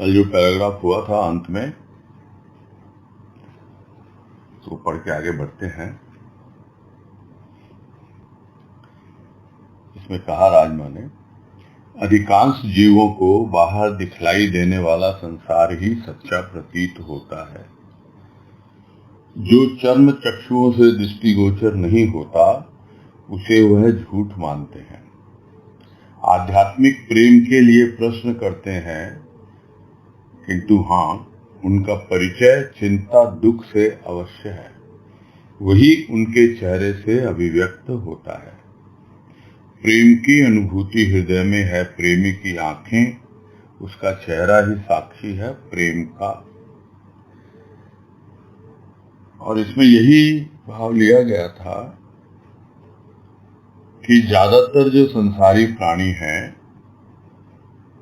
कल जो पैराग्राफ हुआ था अंत में, तो पढ़ के आगे बढ़ते हैं। इसमें कहा राजमा ने, अधिकांश जीवों को बाहर दिखलाई देने वाला संसार ही सच्चा प्रतीत होता है। जो चर्म चक्षुओं से दृष्टिगोचर नहीं होता उसे वह झूठ मानते हैं। आध्यात्मिक प्रेम के लिए प्रश्न करते हैं, किंतु हाँ, उनका परिचय चिंता दुख से अवश्य है। वही उनके चेहरे से अभिव्यक्त होता है। प्रेम की अनुभूति हृदय में है। प्रेमी की आंखें, उसका चेहरा ही साक्षी है प्रेम का। और इसमें यही भाव लिया गया था कि ज्यादातर जो संसारी प्राणी हैं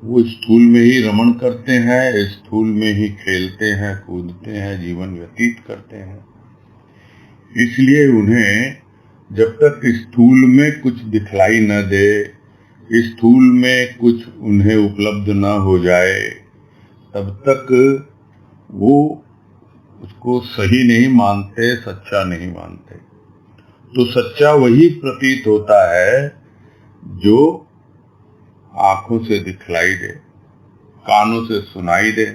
वो स्थूल में ही रमण करते हैं, स्थूल में ही खेलते हैं, कूदते हैं, जीवन व्यतीत करते हैं। इसलिए उन्हें जब तक स्थूल में कुछ दिखलाई न दे, स्थूल में कुछ उन्हें उपलब्ध न हो जाए, तब तक वो उसको सही नहीं मानते, सच्चा नहीं मानते। तो सच्चा वही प्रतीत होता है जो आंखों से दिखलाई दे, कानों से सुनाई दे।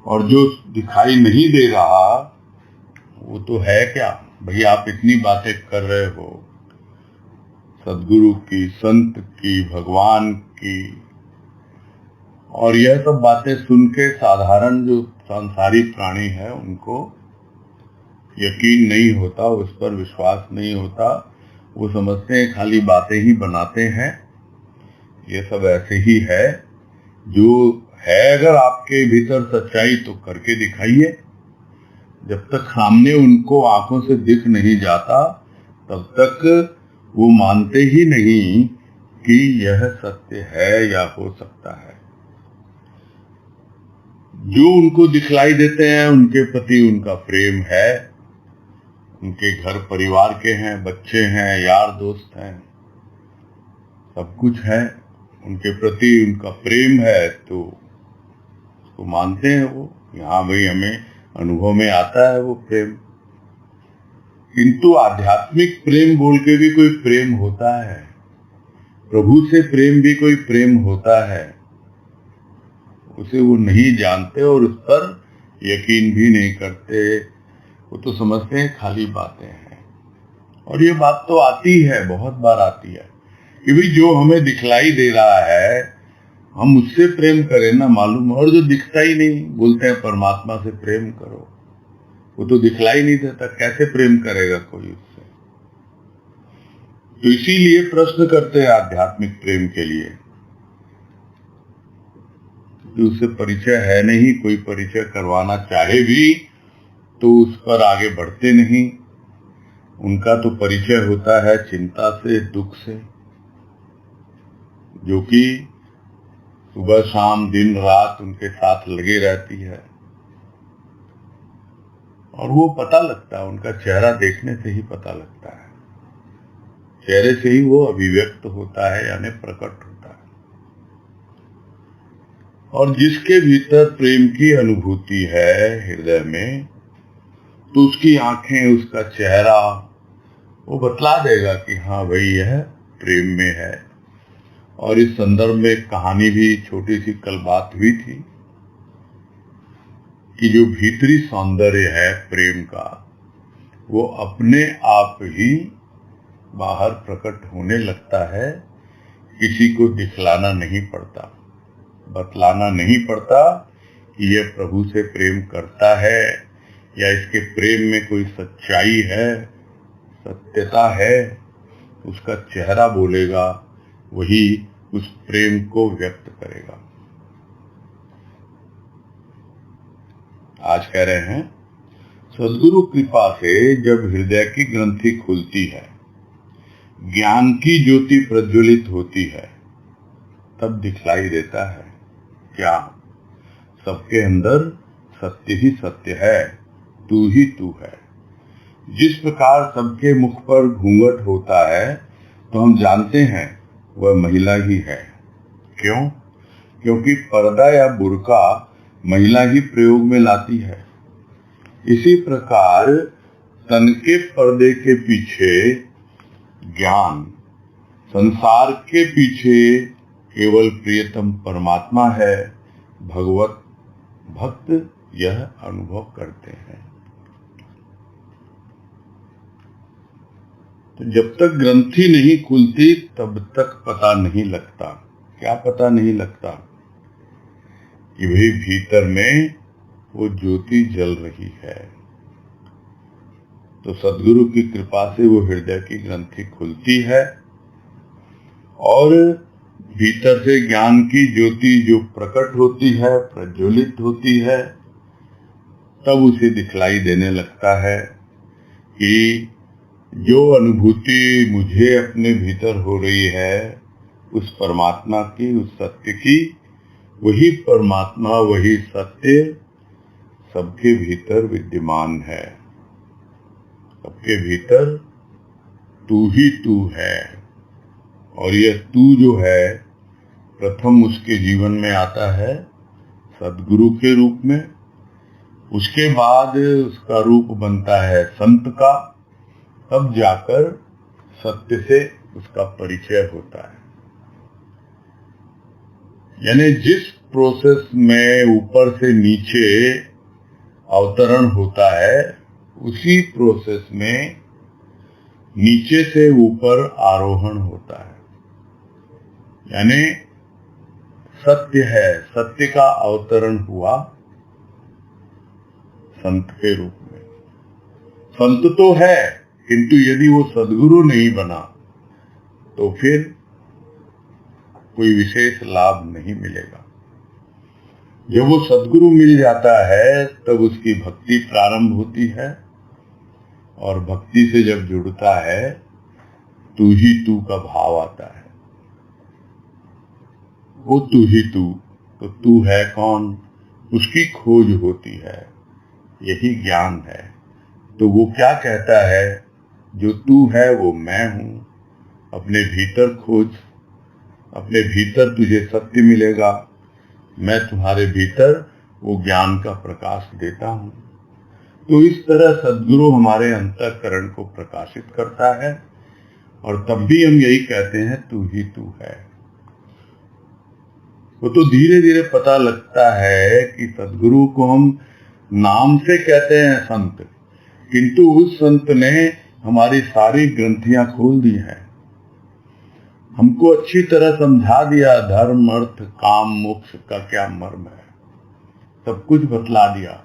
और जो दिखाई नहीं दे रहा वो तो है क्या? भाई, आप इतनी बातें कर रहे हो सदगुरु की, संत की, भगवान की, और यह सब बातें सुन के साधारण जो सांसारिक प्राणी है उनको यकीन नहीं होता, उस पर विश्वास नहीं होता। वो समझते हैं खाली बातें ही बनाते हैं, ये सब ऐसे ही है। जो है अगर आपके भीतर सच्चाई तो करके दिखाइए। जब तक सामने उनको आंखों से दिख नहीं जाता तब तक वो मानते ही नहीं कि यह सत्य है या हो सकता है। जो उनको दिखलाई देते हैं उनके प्रति उनका प्रेम है, उनके घर परिवार के हैं, बच्चे हैं, यार दोस्त हैं, सब कुछ है, उनके प्रति उनका प्रेम है, तो उसको मानते हैं वो। हाँ भाई, हमें अनुभव में आता है वो प्रेम। किंतु आध्यात्मिक प्रेम बोल के भी कोई प्रेम होता है, प्रभु से प्रेम भी कोई प्रेम होता है, उसे वो नहीं जानते और उस पर यकीन भी नहीं करते। वो तो समझते हैं खाली बातें हैं। और ये बात तो आती है, बहुत बार आती है कि भाई जो हमें दिखलाई दे रहा है हम उससे प्रेम करें ना, मालूम। और जो दिखता ही नहीं, बोलते हैं परमात्मा से प्रेम करो, वो तो दिखलाई नहीं देता, कैसे प्रेम करेगा कोई उससे? तो इसीलिए प्रश्न करते हैं आध्यात्मिक प्रेम के लिए। तो उससे परिचय है नहीं, कोई परिचय करवाना चाहे भी तो उस पर आगे बढ़ते नहीं। उनका तो परिचय होता है चिंता से, दुख से, जो कि सुबह शाम दिन रात उनके साथ लगे रहती है। और वो पता लगता है, उनका चेहरा देखने से ही पता लगता है, चेहरे से ही वो अभिव्यक्त होता है, यानी प्रकट होता है। और जिसके भीतर प्रेम की अनुभूति है हृदय में, तो उसकी आंखें, उसका चेहरा वो बतला देगा कि हाँ भाई, यह प्रेम में है। और इस संदर्भ में एक कहानी भी छोटी सी कल बात हुई थी कि जो भीतरी सौंदर्य है प्रेम का, वो अपने आप ही बाहर प्रकट होने लगता है। किसी को दिखलाना नहीं पड़ता, बतलाना नहीं पड़ता कि यह प्रभु से प्रेम करता है या इसके प्रेम में कोई सच्चाई है, सत्यता है। उसका चेहरा बोलेगा, वही उस प्रेम को व्यक्त करेगा। आज कह रहे हैं, सदगुरु कृपा से जब हृदय की ग्रंथि खुलती है, ज्ञान की ज्योति प्रज्वलित होती है, तब दिखलाई देता है क्या? सबके अंदर सत्य ही सत्य है, तू ही तू है। जिस प्रकार सबके मुख पर घूंघट होता है तो हम जानते हैं वह महिला ही है। क्यों? क्योंकि पर्दा या बुर्का महिला ही प्रयोग में लाती है। इसी प्रकार तन के पर्दे के पीछे ज्ञान, संसार के पीछे केवल प्रियतम परमात्मा है। भक्त यह अनुभव करते हैं। तो जब तक ग्रंथि नहीं खुलती तब तक पता नहीं लगता। क्या पता नहीं लगता? कि भाई भीतर में वो ज्योति जल रही है। तो सद्गुरु की कृपा से वो हृदय की ग्रंथि खुलती है और भीतर से ज्ञान की ज्योति जो प्रकट होती है, प्रज्वलित होती है, तब उसे दिखलाई देने लगता है कि जो अनुभूति मुझे अपने भीतर हो रही है उस परमात्मा की, उस सत्य की, वही परमात्मा, वही सत्य सबके भीतर विद्यमान है। सबके भीतर तू ही तू है। और यह तू जो है प्रथम उसके जीवन में आता है सद्गुरु के रूप में। उसके बाद उसका रूप बनता है संत का। तब जाकर सत्य से उसका परिचय होता है। यानी जिस प्रोसेस में ऊपर से नीचे अवतरण होता है, उसी प्रोसेस में नीचे से ऊपर आरोहण होता है। यानी सत्य है, सत्य का अवतरण हुआ संत के रूप में। संत तो है, किंतु यदि वो सद्गुरु नहीं बना तो फिर कोई विशेष लाभ नहीं मिलेगा। जब वो सद्गुरु मिल जाता है तब उसकी भक्ति प्रारंभ होती है, और भक्ति से जब जुड़ता है तू ही तू का भाव आता है। वो तू ही तू, तो तू है कौन, उसकी खोज होती है। यही ज्ञान है। तो वो क्या कहता है, जो तू है वो मैं हूं। अपने भीतर खोज, अपने भीतर तुझे सत्य मिलेगा। मैं तुम्हारे भीतर वो ज्ञान का प्रकाश देता हूं। तो इस तरह सद्गुरु हमारे अंतःकरण को प्रकाशित करता है, और तब भी हम यही कहते हैं तू ही तू है। वो तो धीरे धीरे पता लगता है कि सद्गुरु को हम नाम से कहते हैं संत, किंतु उस संत ने हमारी सारी ग्रंथियां खोल दी हैं। हमको अच्छी तरह समझा दिया धर्म, अर्थ, काम, मोक्ष का क्या मर्म है। सब कुछ बतला दिया,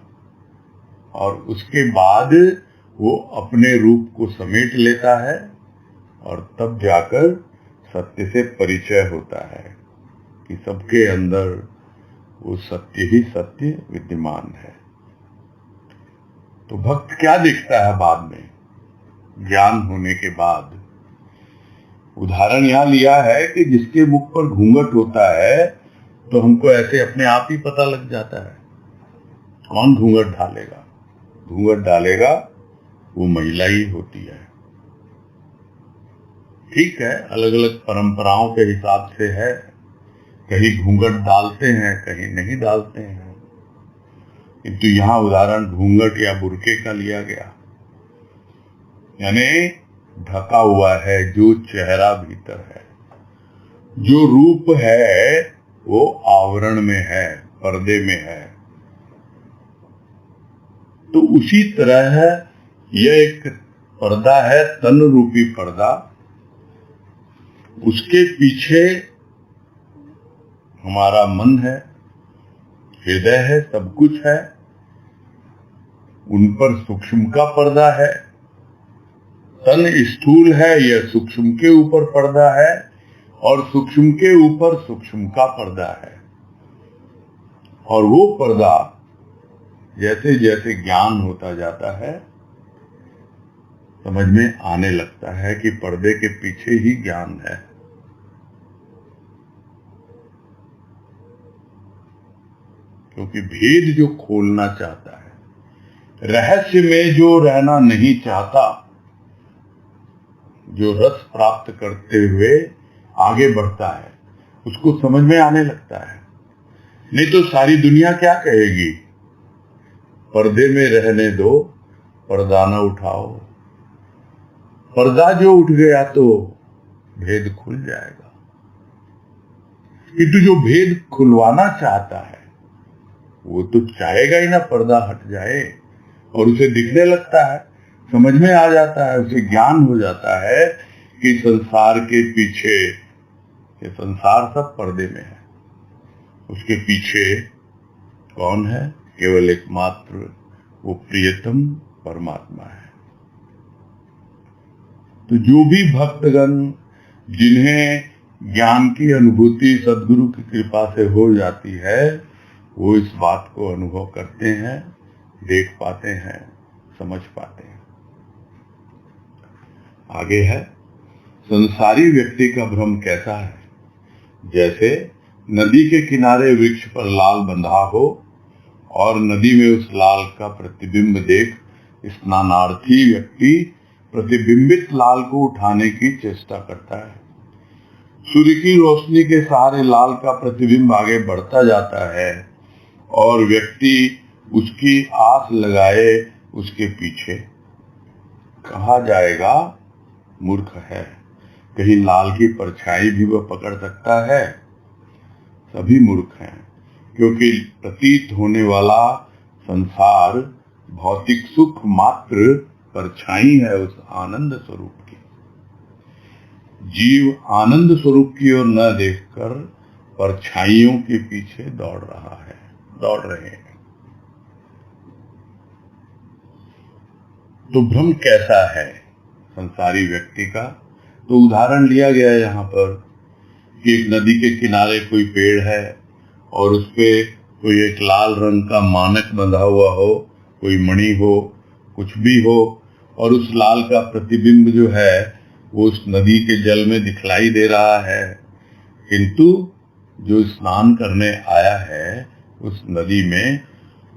और उसके बाद वो अपने रूप को समेट लेता है, और तब जाकर सत्य से परिचय होता है कि सबके अंदर वो सत्य ही सत्य विद्यमान है। तो भक्त क्या दिखता है बाद में, ज्ञान होने के बाद? उदाहरण यहां लिया है कि जिसके मुख पर घूंघट होता है तो हमको ऐसे अपने आप ही पता लग जाता है। कौन घूंघट डालेगा? घूंघट डालेगा वो महिला ही होती है। ठीक है, अलग अलग परंपराओं के हिसाब से है, कहीं घूंघट डालते हैं, कहीं नहीं डालते हैं, किंतु यहां उदाहरण घूंघट या बुर्के का लिया गया। यानी ढका हुआ है जो चेहरा भीतर है, जो रूप है वो आवरण में है, पर्दे में है। तो उसी तरह यह एक पर्दा है, तन रूपी पर्दा। उसके पीछे हमारा मन है, हृदय है, सब कुछ है। उन पर सूक्ष्म का पर्दा है। तन स्थूल है, यह सूक्ष्म के ऊपर पर्दा है, और सूक्ष्म के ऊपर सूक्ष्म का पर्दा है। और वो पर्दा जैसे जैसे ज्ञान होता जाता है समझ में आने लगता है कि पर्दे के पीछे ही ज्ञान है। क्योंकि भेद जो खोलना चाहता है, रहस्य में जो रहना नहीं चाहता, जो रस प्राप्त करते हुए आगे बढ़ता है, उसको समझ में आने लगता है नहीं तो सारी दुनिया क्या कहेगी, पर्दे में रहने दो, पर्दा न उठाओ। पर्दा जो उठ गया तो भेद खुल जाएगा। किंतु जो भेद खुलवाना चाहता है वो तो चाहेगा ही ना पर्दा हट जाए, और उसे दिखने लगता है, समझ में आ जाता है, उसे ज्ञान हो जाता है कि संसार के पीछे, ये संसार सब पर्दे में है, उसके पीछे कौन है, केवल एकमात्र वो प्रियतम परमात्मा है। तो जो भी भक्तगण जिन्हें ज्ञान की अनुभूति सद्गुरु की कृपा से हो जाती है, वो इस बात को अनुभव करते हैं, देख पाते हैं, समझ पाते हैं। आगे है, संसारी व्यक्ति का भ्रम कैसा है। जैसे नदी के किनारे वृक्ष पर लाल बंधा हो और नदी में उस लाल का प्रतिबिंब देख स्नानार्थी व्यक्ति प्रतिबिंबित लाल को उठाने की चेष्टा करता है। सूर्य की रोशनी के सहारे लाल का प्रतिबिंब आगे बढ़ता जाता है और व्यक्ति उसकी आस लगाए उसके पीछे। कहा जाएगा मूर्ख है, कहीं लाल की परछाई भी वह पकड़ सकता है। सभी मूर्ख हैं, क्योंकि प्रतीत होने वाला संसार भौतिक सुख मात्र परछाई है उस आनंद स्वरूप की। जीव आनंद स्वरूप की ओर न देखकर परछाइयों के पीछे दौड़ रहे हैं। तो भ्रम कैसा है संसारी व्यक्ति का, तो उदाहरण लिया गया है यहाँ पर कि एक नदी के किनारे कोई पेड़ है और उस पे कोई एक लाल रंग का मानक बंधा हुआ हो, कोई मणि हो, कुछ भी हो, और उस लाल का प्रतिबिंब जो है वो उस नदी के जल में दिखलाई दे रहा है। किंतु जो स्नान करने आया है उस नदी में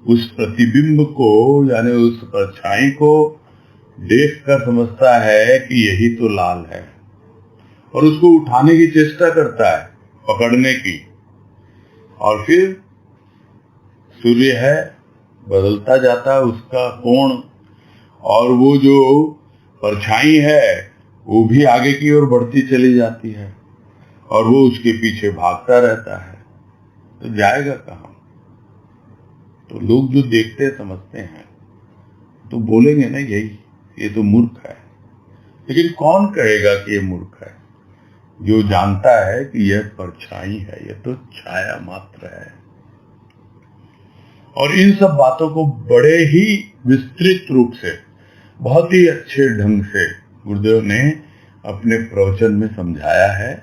उस प्रतिबिंब को, यानी उस परछाई को देखकर समझता है कि यही तो लाल है, और उसको उठाने की चेष्टा करता है, पकड़ने की। और फिर सूर्य है, बदलता जाता है उसका कोण, और वो जो परछाई है वो भी आगे की ओर बढ़ती चली जाती है और वो उसके पीछे भागता रहता है। तो जाएगा कहाँ? तो लोग जो देखते समझते हैं तो बोलेंगे ना, यही ये तो मूर्ख है। लेकिन कौन कहेगा कि ये मूर्ख है? जो जानता है कि यह परछाई है, यह तो छाया मात्र है। और इन सब बातों को बड़े ही विस्तृत रूप से, बहुत ही अच्छे ढंग से गुरुदेव ने अपने प्रवचन में समझाया है,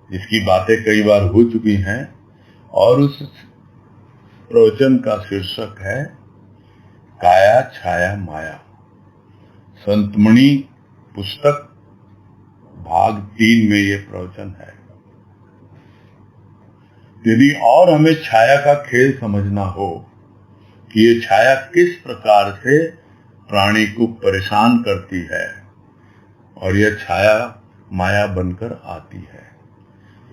जिसकी बातें कई बार हो चुकी हैं। और उस प्रवचन का शीर्षक है काया छाया माया। संतमणि पुस्तक भाग 3 में ये प्रवचन है। यदि और हमें छाया का खेल समझना हो कि ये छाया किस प्रकार से प्राणी को परेशान करती है और यह छाया माया बनकर आती है,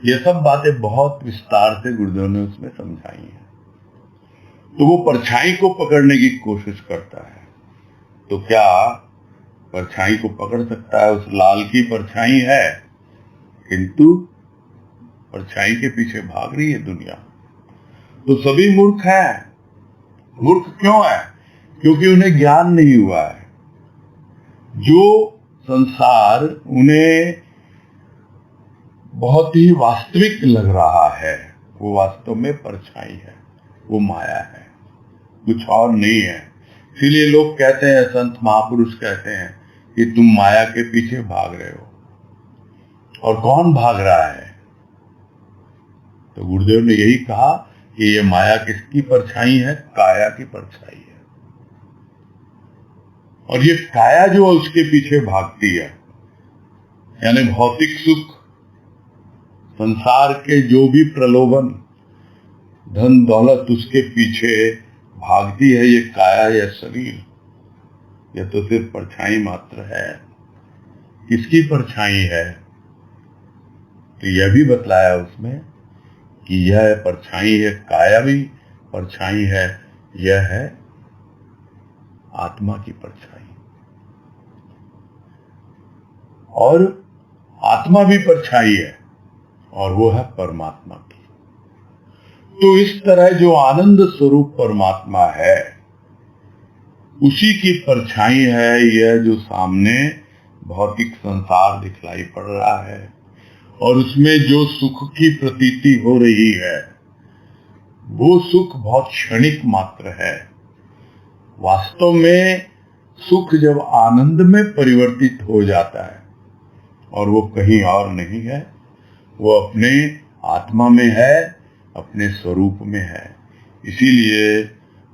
ये सब बातें बहुत विस्तार से गुरुदेव ने उसमें समझाई हैं। तो वो परछाई को पकड़ने की कोशिश करता है, तो क्या परछाई को पकड़ सकता है? उस लाल की परछाई है, किंतु परछाई के पीछे भाग रही है दुनिया। तो सभी मूर्ख हैं। मूर्ख क्यों है? क्योंकि उन्हें ज्ञान नहीं हुआ है। जो संसार उन्हें बहुत ही वास्तविक लग रहा है वो वास्तव में परछाई है, वो माया है, कुछ और नहीं है। इसीलिए लोग कहते हैं, संत महापुरुष कहते हैं कि तुम माया के पीछे भाग रहे हो। और कौन भाग रहा है? तो गुरुदेव ने यही कहा कि ये माया किसकी परछाई है? काया की परछाई है। और ये काया जो उसके पीछे भागती है, यानी भौतिक सुख, संसार के जो भी प्रलोभन, धन दौलत, उसके पीछे भागती है ये काया या शरीर। यह तो सिर्फ परछाई मात्र है। किसकी परछाई है? तो यह भी बतलाया उसमें कि यह परछाई है, काया भी परछाई है, यह है आत्मा की परछाई, और आत्मा भी परछाई है और वो है परमात्मा की। तो इस तरह जो आनंद स्वरूप परमात्मा है उसी की परछाई है यह जो सामने भौतिक संसार दिखलाई पड़ रहा है, और उसमें जो सुख की प्रतीति हो रही है वो सुख बहुत क्षणिक मात्र है। वास्तव में सुख जब आनंद में परिवर्तित हो जाता है और वो कहीं और नहीं है, वो अपने आत्मा में है, अपने स्वरूप में है, इसीलिए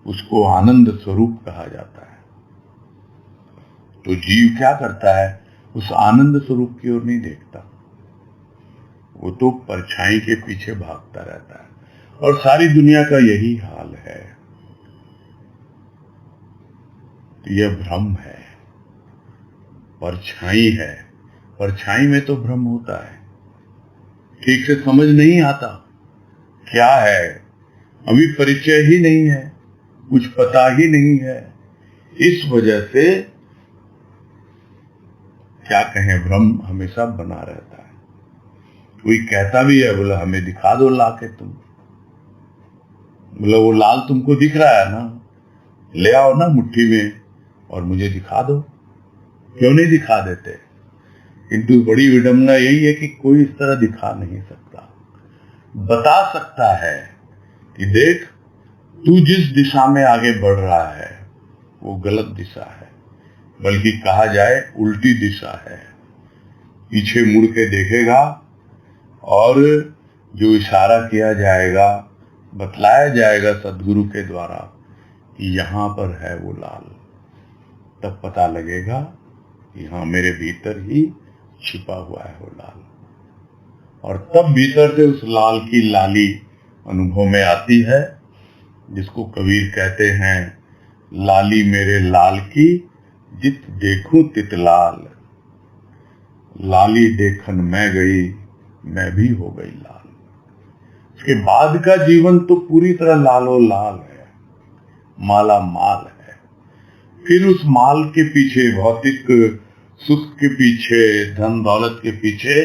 उसको आनंद स्वरूप कहा जाता है। तो जीव क्या करता है, उस आनंद स्वरूप की ओर नहीं देखता, वो तो परछाई के पीछे भागता रहता है, और सारी दुनिया का यही हाल है। तो यह भ्रम है, परछाई है, परछाई में तो भ्रम होता है, ठीक से समझ नहीं आता क्या है, अभी परिचय ही नहीं है, कुछ पता ही नहीं है, इस वजह से क्या कहें, भ्रम हमेशा बना रहता है। कोई कहता भी है, बोला हमें दिखा दो ला के तुम, बोला वो लाल तुमको दिख रहा है ना, ले आओ ना मुट्ठी में और मुझे दिखा दो, क्यों नहीं दिखा देते। किंतु बड़ी विडंबना यही है कि कोई इस तरह दिखा नहीं सकता, बता सकता है कि देख तू जिस दिशा में आगे बढ़ रहा है वो गलत दिशा है, बल्कि कहा जाए उल्टी दिशा है। पीछे मुड़ के देखेगा और जो इशारा किया जाएगा, बतलाया जाएगा सदगुरु के द्वारा कि यहां पर है वो लाल, तब पता लगेगा कि हाँ मेरे भीतर ही छिपा हुआ है वो लाल, और तब भीतर से उस लाल की लाली अनुभव में आती है, जिसको कबीर कहते हैं, लाली मेरे लाल की जित देखूं तित लाल, लाली देखन मैं गई मैं भी हो गई लाल। उसके बाद का जीवन तो पूरी तरह लालो लाल है, माला माल है। फिर उस माल के पीछे, भौतिक सुख के पीछे, धन दौलत के पीछे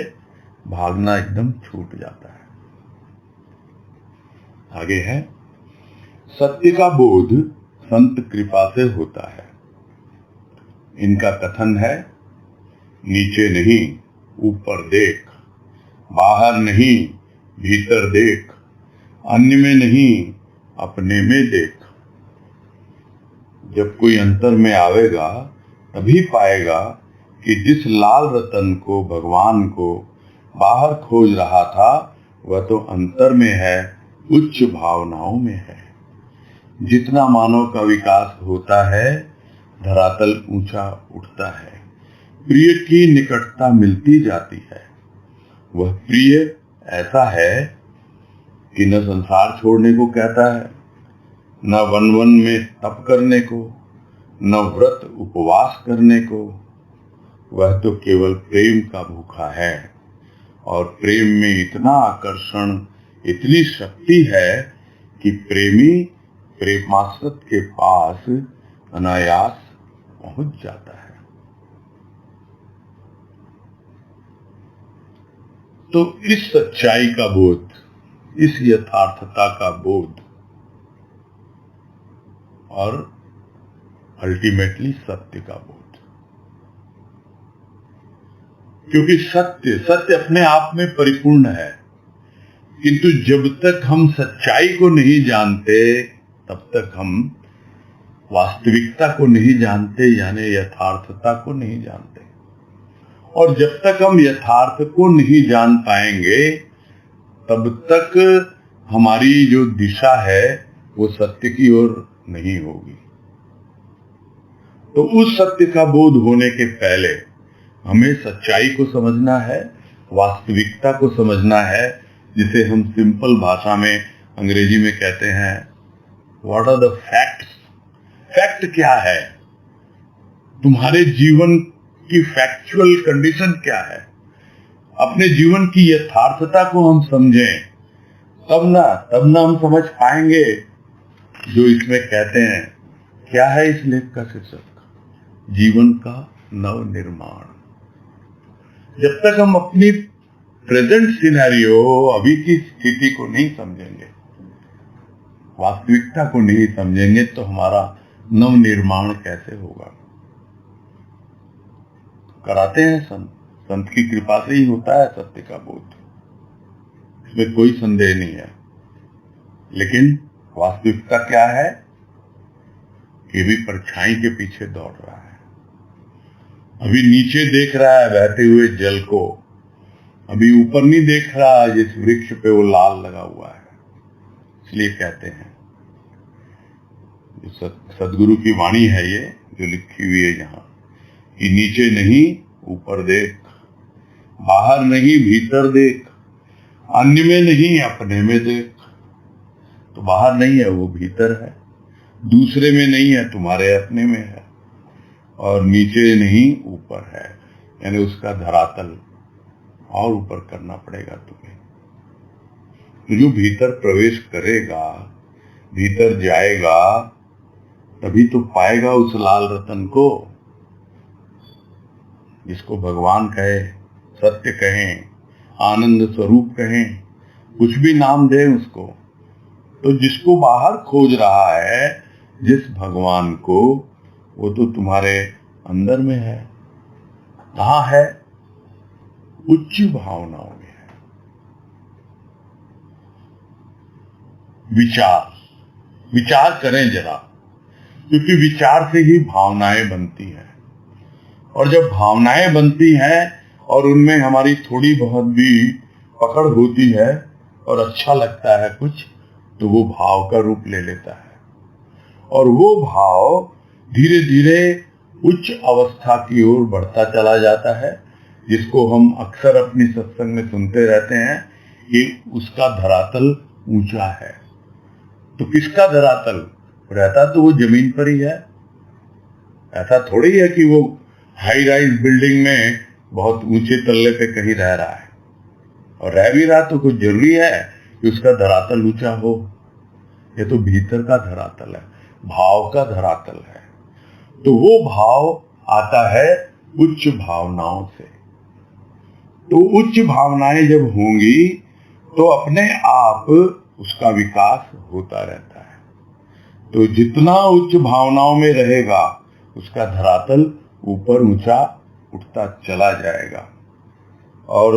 भागना एकदम छूट जाता है। आगे है, सत्य का बोध संत कृपा से होता है। इनका कथन है, नीचे नहीं ऊपर देख, बाहर नहीं भीतर देख, अन्य में नहीं अपने में देख। जब कोई अंतर में आवेगा तभी पाएगा कि जिस लाल रतन को, भगवान को बाहर खोज रहा था, वह तो अंतर में है, उच्च भावनाओं में है। जितना मानव का विकास होता है, धरातल ऊंचा उठता है, प्रिय की निकटता मिलती जाती है। वह प्रिय ऐसा है कि न संसार छोड़ने को कहता है, न वन वन में तप करने को, न व्रत उपवास करने को। वह तो केवल प्रेम का भूखा है, और प्रेम में इतना आकर्षण, इतनी शक्ति है कि प्रेमी प्रेमास्पद के पास अनायास पहुंच जाता है। तो इस सच्चाई का बोध, इस यथार्थता का बोध, और अल्टीमेटली सत्य का बोध, क्योंकि सत्य अपने आप में परिपूर्ण है, किंतु जब तक हम सच्चाई को नहीं जानते तब तक हम वास्तविकता को नहीं जानते, यानी यथार्थता को नहीं जानते। और जब तक हम यथार्थ को नहीं जान पाएंगे तब तक हमारी जो दिशा है वो सत्य की ओर नहीं होगी। तो उस सत्य का बोध होने के पहले हमें सच्चाई को समझना है, वास्तविकता को समझना है, जिसे हम सिंपल भाषा में अंग्रेजी में कहते हैं what are the facts. Fact क्या है, तुम्हारे जीवन की फैक्चुअल कंडीशन क्या है। अपने जीवन की यथार्थता को हम समझें तब ना हम समझ पाएंगे जो इसमें कहते हैं। क्या है इस लेख का शीर्षक? जीवन का नव निर्माण। जब तक हम अपनी प्रेजेंट सिनेरियो, अभी की स्थिति को नहीं समझेंगे, वास्तविकता को नहीं समझेंगे, तो हमारा नव निर्माण कैसे होगा? कराते हैं संत की कृपा से ही होता है सत्य का बोध, इसमें कोई संदेह नहीं है। लेकिन वास्तविकता क्या है? ये भी परछाई के पीछे दौड़ रहा है। अभी नीचे देख रहा है बहते हुए जल को, अभी ऊपर नहीं देख रहा जिस वृक्ष पे वो लाल लगा हुआ है। इसलिए कहते हैं, जो सदगुरु की वाणी है ये जो लिखी हुई है यहाँ, कि नीचे नहीं ऊपर देख, बाहर नहीं भीतर देख, अन्य में नहीं अपने में देख। तो बाहर नहीं है वो भीतर है, दूसरे में नहीं है तुम्हारे अपने में है, और नीचे नहीं ऊपर है, यानी उसका धरातल और ऊपर करना पड़ेगा तुम्हें। तो जो भीतर प्रवेश करेगा, भीतर जाएगा, तभी तो पाएगा उस लाल रतन को, जिसको भगवान कहे, सत्य कहें, आनंद स्वरूप कहें, कुछ भी नाम दे उसको। तो जिसको बाहर खोज रहा है, जिस भगवान को, वो तो तुम्हारे अंदर में है। कहाँ है? उच्च भावनाओं में है। विचार करें जरा, क्योंकि विचार से ही भावनाएं बनती हैं, और जब भावनाएं बनती हैं और उनमें हमारी थोड़ी बहुत भी पकड़ होती है और अच्छा लगता है कुछ, तो वो भाव का रूप ले लेता है, और वो भाव धीरे धीरे उच्च अवस्था की ओर बढ़ता चला जाता है, जिसको हम अक्सर अपनी सत्संग में सुनते रहते हैं कि उसका धरातल ऊंचा है। तो किसका धरातल रहता? तो वो जमीन पर ही है। ऐसा थोड़ी है कि वो हाई राइज बिल्डिंग में बहुत ऊंचे तल्ले पे कहीं रह रहा है, और रह भी रहा तो कुछ जरूरी है कि उसका धरातल ऊंचा हो। ये तो भीतर का धरातल है, भाव का धरातल है। तो वो भाव आता है उच्च भावनाओं से। तो उच्च भावनाएं जब होंगी तो अपने आप उसका विकास होता रहता है। तो जितना उच्च भावनाओं में रहेगा, उसका धरातल ऊपर ऊंचा उठता चला जाएगा, और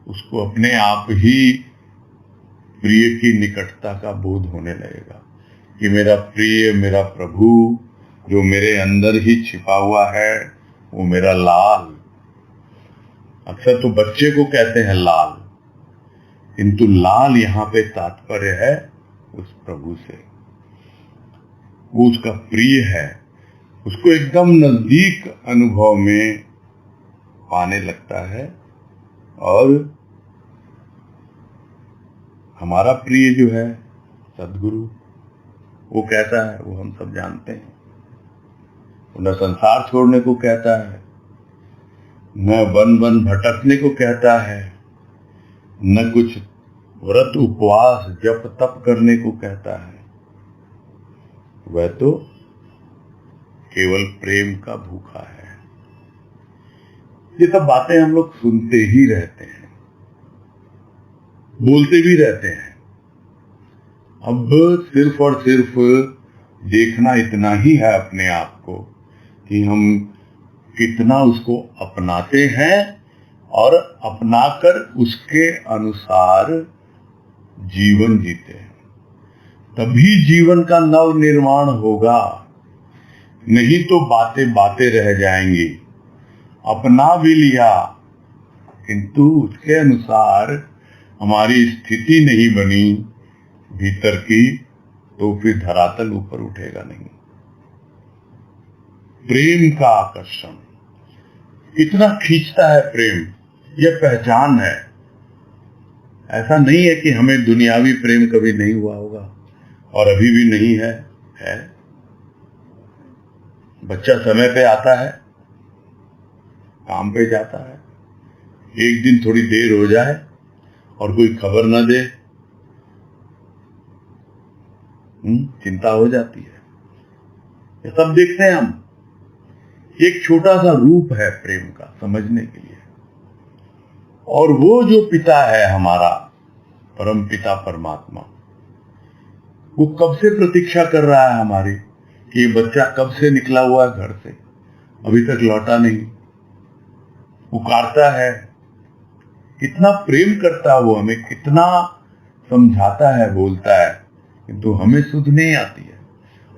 उसको अपने आप ही प्रिय की निकटता का बोध होने लगेगा कि मेरा प्रिय, मेरा प्रभु जो मेरे अंदर ही छिपा हुआ है, वो मेरा लाल। अक्सर तो बच्चे को कहते हैं लाल, किंतु लाल यहाँ पे तात्पर्य है उस प्रभु से। वो उसका प्रिय है, उसको एकदम नजदीक अनुभव में पाने लगता है। और हमारा प्रिय जो है सदगुरु, वो कैसा है वो हम सब जानते हैं। न संसार छोड़ने को कहता है, न वन वन भटकने को कहता है, न कुछ व्रत उपवास जप तप करने को कहता है। वह तो केवल प्रेम का भूखा है। ये सब बातें हम लोग सुनते ही रहते हैं, बोलते भी रहते हैं। अब सिर्फ और सिर्फ देखना इतना ही है अपने आप को कि हम कितना उसको अपनाते हैं, और अपनाकर उसके अनुसार जीवन जीते हैं। तभी जीवन का नव निर्माण होगा, नहीं तो बातें बातें रह जाएंगी। अपना भी लिया, किंतु उसके अनुसार हमारी स्थिति नहीं बनी भीतर की, तो फिर धरातल ऊपर उठेगा नहीं। प्रेम का आकर्षण इतना खींचता है प्रेम, यह पहचान है। ऐसा नहीं है कि हमें दुनियावी प्रेम कभी नहीं हुआ होगा, और अभी भी नहीं है। बच्चा समय पे आता है, काम पे जाता है, एक दिन थोड़ी देर हो जाए और कोई खबर न दे चिंता हो जाती है। ये सब देखते हैं हम। एक छोटा सा रूप है प्रेम का समझने के लिए। और वो जो पिता है हमारा, परम पिता परमात्मा, वो कब से प्रतीक्षा कर रहा है हमारी कि ये बच्चा कब से निकला हुआ है घर से, अभी तक लौटा नहीं। पुकारता है, कितना प्रेम करता है वो हमें, कितना समझाता है, बोलता है, किंतु हमें सुध नहीं आती है।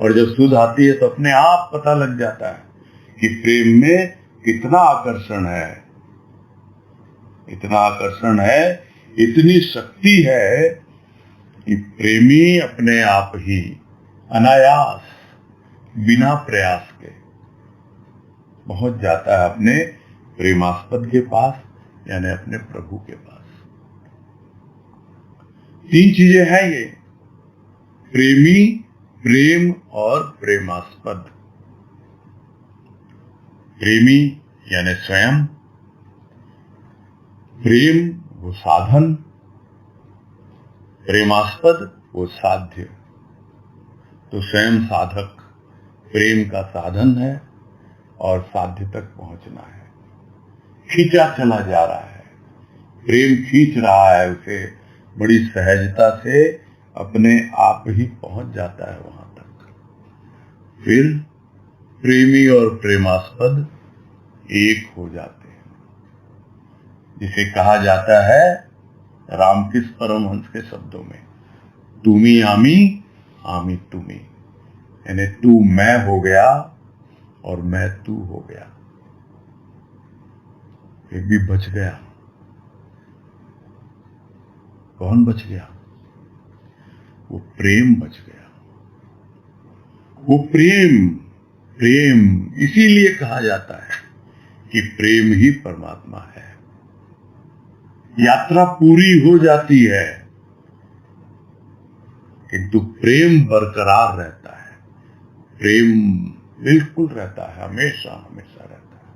और जब सुध आती है तो अपने आप पता लग जाता है कि प्रेम में कितना आकर्षण है, इतना आकर्षण है, इतनी शक्ति है कि प्रेमी अपने आप ही अनायास बिना प्रयास के पहुंच जाता है अपने प्रेमास्पद के पास, यानी अपने प्रभु के पास। 3 चीजें हैं ये, प्रेमी, प्रेम और प्रेमास्पद। प्रेमी यानी स्वयं, प्रेम वो साधन, प्रेमास्पद वो साध्य। तो स्वयं साधक प्रेम का साधन है और साध्य तक पहुंचना है। खींचा चला जा रहा है, प्रेम खींच रहा है उसे, बड़ी सहजता से अपने आप ही पहुंच जाता है वहां तक। फिर प्रेमी और प्रेमास्पद एक हो जाते हैं, जिसे कहा जाता है रामकृष्ण परमहंस के शब्दों में, तुमी आमी, आमी तुमी, यानी तू मैं हो गया और मैं तू हो गया। ये भी बच गया। कौन बच गया? वो प्रेम बच गया। वो प्रेम, प्रेम इसीलिए कहा जाता है कि प्रेम ही परमात्मा है। यात्रा पूरी हो जाती है किंतु प्रेम बरकरार रहता है, प्रेम बिल्कुल रहता है, हमेशा हमेशा रहता है।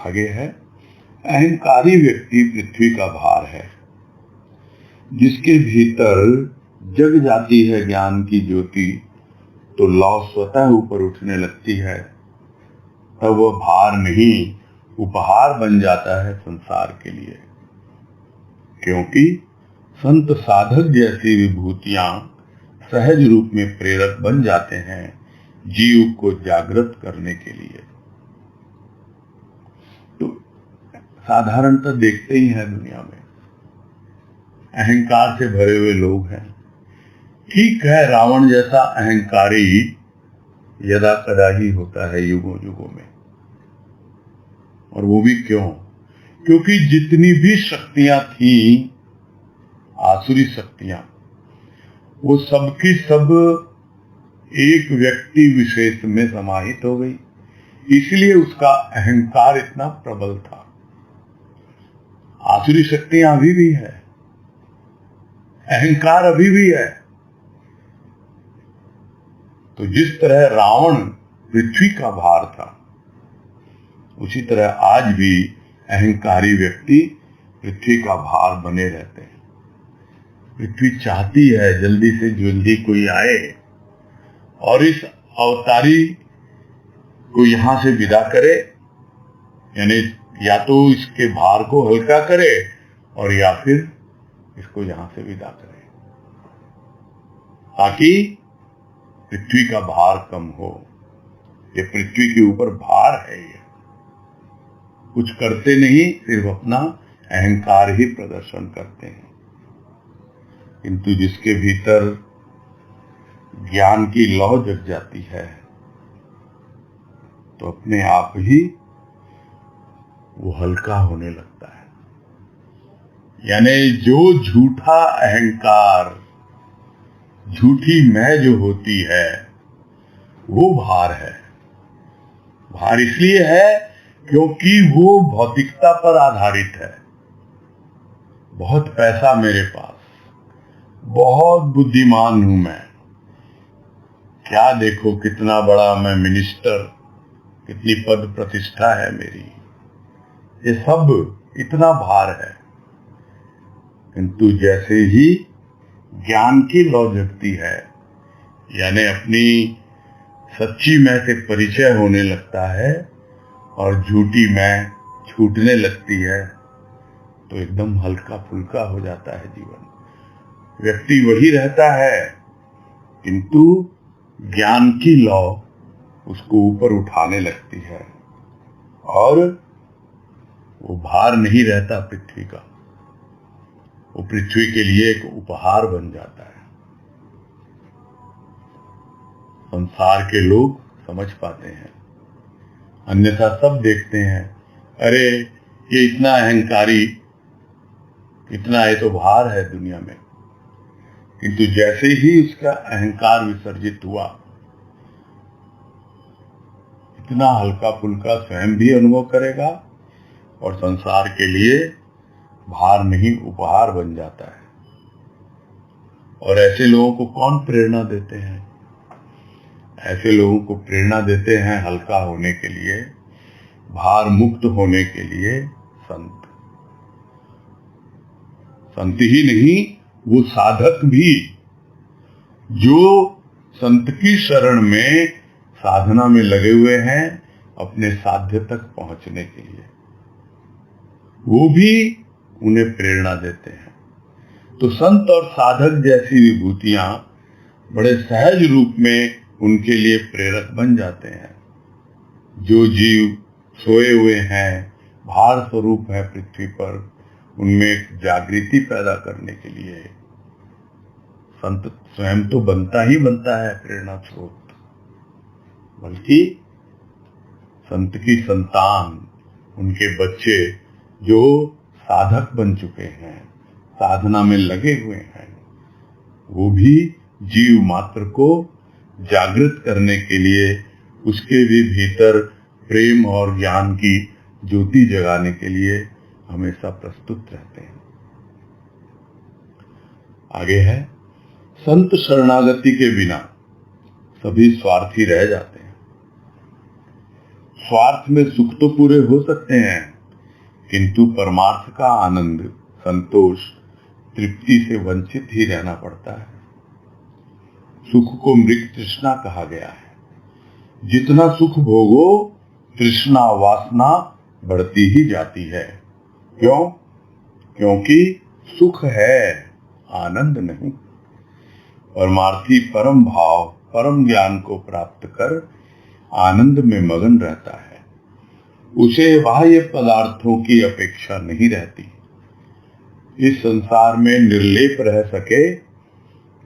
आगे है, अहंकारी व्यक्ति पृथ्वी का भार है, जिसके भीतर जग जाती है ज्ञान की ज्योति, तो लौ स्वतः ऊपर उठने लगती है, तब वह भार नहीं उपहार बन जाता है संसार के लिए। क्योंकि संत साधक जैसी विभूतियां सहज रूप में प्रेरक बन जाते हैं जीव को जागृत करने के लिए। तो साधारणतः देखते ही हैं दुनिया में अहंकार से भरे हुए लोग हैं। ठीक है, रावण जैसा अहंकारी यदा कदा ही होता है युगों युगों में। और वो भी क्यों? क्योंकि जितनी भी शक्तियां थी, आसुरी शक्तियां, वो सबकी सब एक व्यक्ति विशेष में समाहित हो गई, इसलिए उसका अहंकार इतना प्रबल था। आसुरी शक्तियां अभी भी है, अहंकार अभी भी है। तो जिस तरह रावण पृथ्वी का भार था, उसी तरह आज भी अहंकारी व्यक्ति पृथ्वी का भार बने रहते हैं। पृथ्वी चाहती है जल्दी से जल्दी कोई आए और इस अवतारी को यहां से विदा करे, यानी या तो इसके भार को हल्का करे और या फिर इसको यहां से विदा करे, ताकि पृथ्वी का भार कम हो। ये पृथ्वी के ऊपर भार है, ये कुछ करते नहीं, सिर्फ अपना अहंकार ही प्रदर्शन करते हैं। किंतु जिसके भीतर ज्ञान की लौ जग जाती है, तो अपने आप ही वो हल्का होने लगता है। यानी जो झूठा अहंकार, झूठी मैं जो होती है, वो भार है। भार इसलिए है क्योंकि वो भौतिकता पर आधारित है। बहुत पैसा मेरे पास, बहुत बुद्धिमान हूं मैं, क्या देखो कितना बड़ा मैं मिनिस्टर, कितनी पद प्रतिष्ठा है मेरी, ये सब इतना भार है। किंतु जैसे ही ज्ञान की लौ जगती है, यानी अपनी सच्ची मैं से परिचय होने लगता है और झूठी मैं छूटने लगती है, तो एकदम हल्का फुल्का हो जाता है जीवन। व्यक्ति वही रहता है, किंतु ज्ञान की लौ उसको ऊपर उठाने लगती है और वो भार नहीं रहता पृथ्वी का, वो पृथ्वी के लिए एक उपहार बन जाता है। संसार के लोग समझ पाते हैं, अन्यथा सब देखते हैं, अरे ये इतना अहंकारी, इतना ये तो भार है दुनिया में। किंतु जैसे ही उसका अहंकार विसर्जित हुआ, इतना हल्का फुल्का स्वयं भी अनुभव करेगा और संसार के लिए भार नहीं उपहार बन जाता है। और ऐसे लोगों को कौन प्रेरणा देते हैं? ऐसे लोगों को प्रेरणा देते हैं हल्का होने के लिए, भार मुक्त होने के लिए संत। संत ही नहीं, वो साधक भी, जो संत की शरण में साधना में लगे हुए हैं अपने साध्य तक पहुंचने के लिए, वो भी उन्हें प्रेरणा देते हैं। तो संत और साधक जैसी विभूतियां बड़े सहज रूप में उनके लिए प्रेरक बन जाते हैं। जो जीव सोए हुए हैं, भार स्वरूप है पृथ्वी पर, उनमें एक जागृति पैदा करने के लिए संत स्वयं तो बनता ही बनता है प्रेरणा स्रोत, बल्कि संत की संतान, उनके बच्चे जो साधक बन चुके हैं, साधना में लगे हुए हैं, वो भी जीव मात्र को जागृत करने के लिए, उसके भी भीतर प्रेम और ज्ञान की ज्योति जगाने के लिए हमेशा प्रस्तुत रहते हैं। आगे है, संत शरणागति के बिना सभी स्वार्थी रह जाते हैं। स्वार्थ में सुख तो पूरे हो सकते हैं, किंतु परमार्थ का आनंद, संतोष, तृप्ति से वंचित ही रहना पड़ता है। सुख को मृग तृष्णा कहा गया है। जितना सुख भोगो, तृष्णा वासना बढ़ती ही जाती है। क्यों? क्योंकि सुख है, आनंद नहीं। परमार्थी परम भाव, परम ज्ञान को प्राप्त कर आनंद में मगन रहता है। उसे बाह्य पदार्थों की अपेक्षा नहीं रहती। इस संसार में निर्लेप रह सके,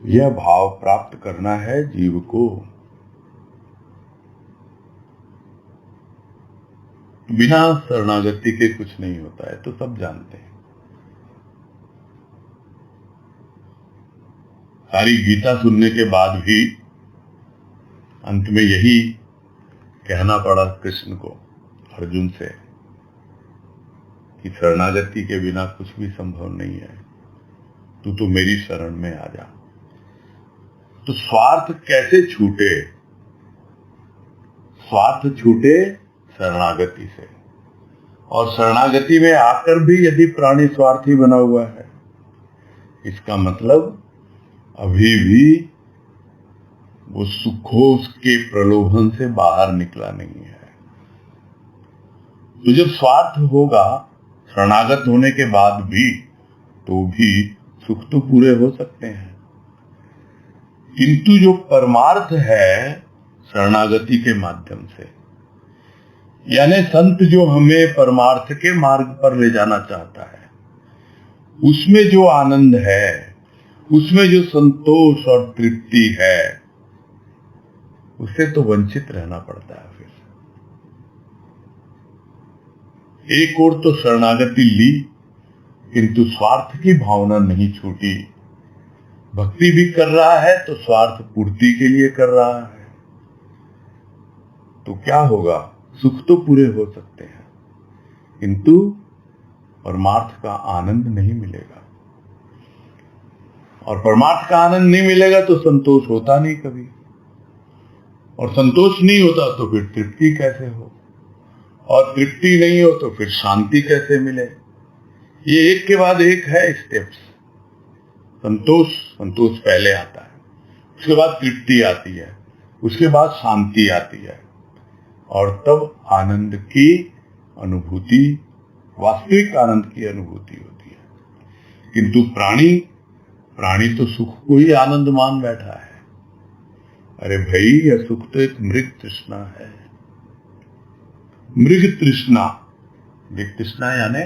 यह भाव प्राप्त करना है जीव को। बिना शरणागति के कुछ नहीं होता है, तो सब जानते हैं। सारी गीता सुनने के बाद भी अंत में यही कहना पड़ा कृष्ण को अर्जुन से कि शरणागति के बिना कुछ भी संभव नहीं है, तू तो मेरी शरण में आ जा। तो स्वार्थ कैसे छूटे? स्वार्थ छूटे शरणागति से। और शरणागति में आकर भी यदि प्राणी स्वार्थी बना हुआ है, इसका मतलब अभी भी वो सुखों के प्रलोभन से बाहर निकला नहीं है। तो जब स्वार्थ होगा शरणागत होने के बाद भी, तो भी सुख तो पूरे हो सकते हैं, किंतु जो परमार्थ है शरणागति के माध्यम से, यानी संत जो हमें परमार्थ के मार्ग पर ले जाना चाहता है, उसमें जो आनंद है, उसमें जो संतोष और तृप्ति है, उससे तो वंचित रहना पड़ता है। फिर एक और तो शरणागति ली, किंतु स्वार्थ की भावना नहीं छूटी। भक्ति भी कर रहा है तो स्वार्थ पूर्ति के लिए कर रहा है, तो क्या होगा? सुख तो पूरे हो सकते हैं, किंतु परमार्थ का आनंद नहीं मिलेगा। और परमार्थ का आनंद नहीं मिलेगा तो संतोष होता नहीं कभी, और संतोष नहीं होता तो फिर तृप्ति कैसे हो, और तृप्ति नहीं हो तो फिर शांति कैसे मिले? ये एक के बाद एक है स्टेप्स। संतोष संतोष पहले आता है, उसके बाद तृप्ति आती है, उसके बाद शांति आती है, और तब आनंद की अनुभूति, वास्तविक आनंद की अनुभूति होती है। किंतु प्राणी तो सुख को ही आनंद मान बैठा है। अरे भाई, यह सुख तो एक मृग तृष्णा है। मृग तृष्णा, मृग तृष्णा यानी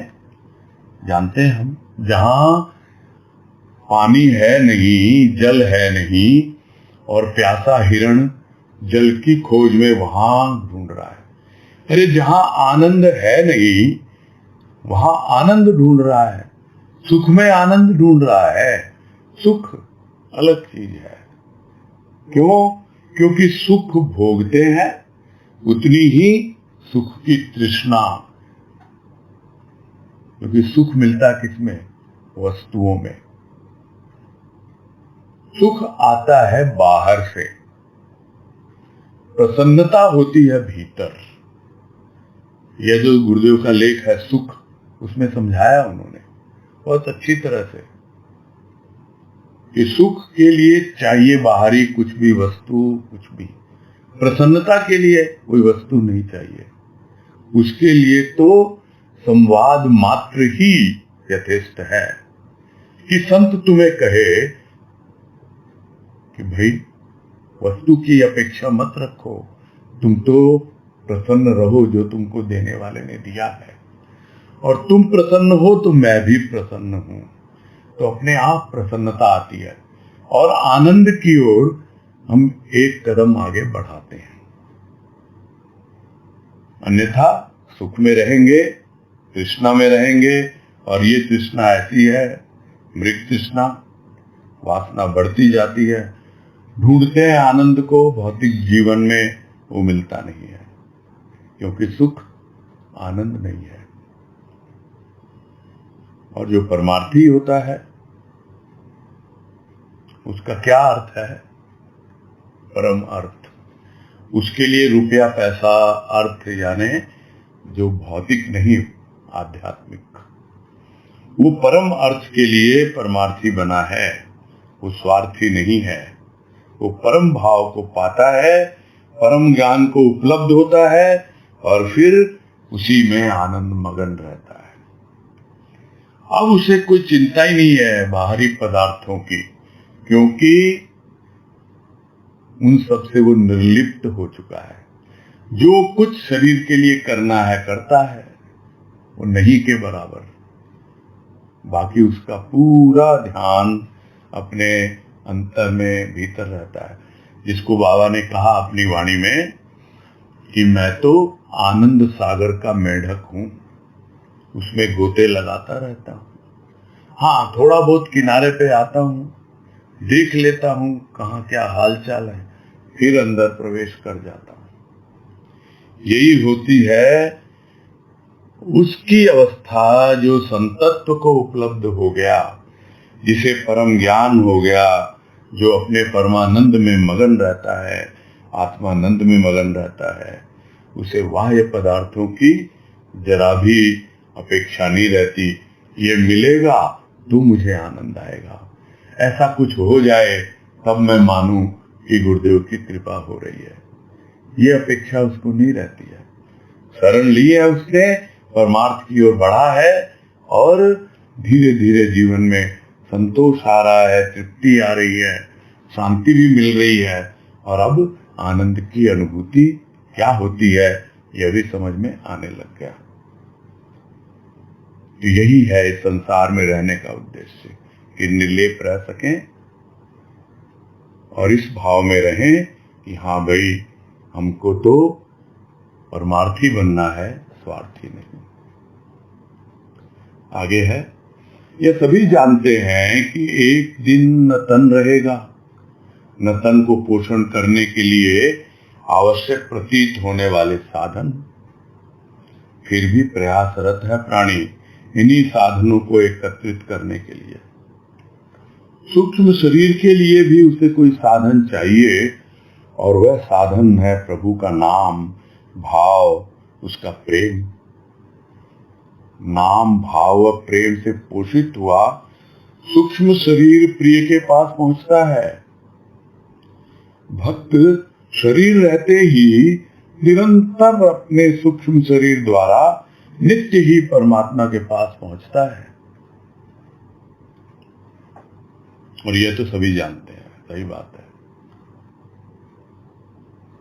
जानते हैं हम, जहां पानी है नहीं, जल है नहीं, और प्यासा हिरण जल की खोज में वहां ढूंढ रहा है। अरे जहां आनंद है नहीं, वहां आनंद ढूंढ रहा है, सुख में आनंद ढूंढ रहा है। सुख अलग चीज है। क्यों? क्योंकि सुख भोगते हैं, उतनी ही सुख की तृष्णा, क्योंकि सुख मिलता किसमें? वस्तुओं में। सुख आता है बाहर से, प्रसन्नता होती है भीतर। यह जो गुरुदेव का लेख है सुख, उसमें समझाया उन्होंने बहुत अच्छी तरह से कि सुख के लिए चाहिए बाहरी कुछ भी वस्तु, कुछ भी। प्रसन्नता के लिए कोई वस्तु नहीं चाहिए, उसके लिए तो संवाद मात्र ही यथेष्ट है। कि संत तुम्हें कहे कि भाई वस्तु की अपेक्षा मत रखो, तुम तो प्रसन्न रहो जो तुमको देने वाले ने दिया है, और तुम प्रसन्न हो तो मैं भी प्रसन्न हूं, तो अपने आप प्रसन्नता आती है और आनंद की ओर हम एक कदम आगे बढ़ाते हैं। अन्यथा सुख में रहेंगे, तृष्णा में रहेंगे, और ये तृष्णा ऐसी है, मृग तृष्णा, वासना बढ़ती जाती है। ढूंढते हैं आनंद को, भौतिक जीवन में वो मिलता नहीं है, क्योंकि सुख आनंद नहीं है। और जो परमार्थी होता है उसका क्या अर्थ है? परम अर्थ। उसके लिए रुपया पैसा अर्थ यानी जो भौतिक नहीं, आध्यात्मिक, वो परम अर्थ के लिए परमार्थी बना है, वो स्वार्थी नहीं है। वो परम भाव को पाता है, परम ज्ञान को उपलब्ध होता है, और फिर उसी में आनंद मगन रहता है। अब उसे कोई चिंता ही नहीं है बाहरी पदार्थों की, क्योंकि उन सब से वो निर्लिप्त हो चुका है। जो कुछ शरीर के लिए करना है करता है, वो नहीं के बराबर। बाकी उसका पूरा ध्यान अपने अंतर में भीतर रहता है। जिसको बाबा ने कहा अपनी वाणी में कि मैं तो आनंद सागर का मेढक हूं, उसमें गोते लगाता रहता हूं। हाँ, थोड़ा बहुत किनारे पे आता हूं, देख लेता हूं कहाँ क्या हाल चाल है, फिर अंदर प्रवेश कर जाता हूं। यही होती है उसकी अवस्था जो संतत्व को उपलब्ध हो गया, जिसे परम ज्ञान हो गया, जो अपने परमानंद में मगन रहता है, आत्मानंद में मगन रहता है। उसे बाह्य पदार्थों की जरा भी अपेक्षा नहीं रहती। ये मिलेगा तो मुझे आनंद आएगा, ऐसा कुछ हो जाए तब मैं मानूं कि गुरुदेव की कृपा हो रही है। ये अपेक्षा उसको नहीं रहती है। शरण ली है उसने, परमार्थ की ओर बढ़ा है, और धीरे धीरे जीवन में संतोष आ रहा है, तृप्ति आ रही है, शांति भी मिल रही है, और अब आनंद की अनुभूति क्या होती है यह भी समझ में आने लग गया। तो यही है इस संसार में रहने का उद्देश्य, कि निर्लेप रह सकें और इस भाव में रहें कि हाँ भाई, हमको तो परमार्थी बनना है, स्वार्थी नहीं। आगे है, ये सभी जानते हैं कि एक दिन न तन रहेगा, न तन को पोषण करने के लिए आवश्यक प्रतीत होने वाले साधन। फिर भी प्रयासरत है प्राणी इन्हीं साधनों को एकत्रित करने के लिए। सूक्ष्म शरीर के लिए भी उसे कोई साधन चाहिए, और वह साधन है प्रभु का नाम, भाव, उसका प्रेम। नाम, भाव व प्रेम से पोषित हुआ सूक्ष्म शरीर प्रिय के पास पहुंचता है। भक्त शरीर रहते ही निरंतर अपने सूक्ष्म शरीर द्वारा नित्य ही परमात्मा के पास पहुंचता है। और यह तो सभी जानते हैं, सही बात है।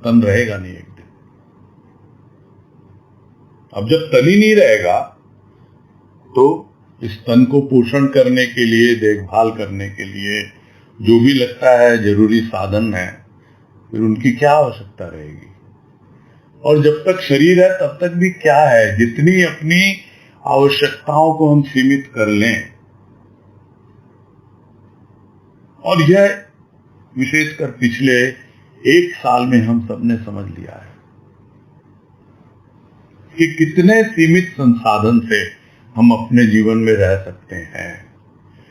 तन रहेगा नहीं एक दिन। अब जब तन ही नहीं रहेगा तो इस तन को पोषण करने के लिए, देखभाल करने के लिए जो भी लगता है जरूरी साधन है, फिर उनकी क्या आवश्यकता रहेगी। और जब तक शरीर है तब तक भी क्या है, जितनी अपनी आवश्यकताओं को हम सीमित कर लें। और यह विशेषकर पिछले 1 साल में हम सबने समझ लिया है कि कितने सीमित संसाधन से हम अपने जीवन में रह सकते हैं।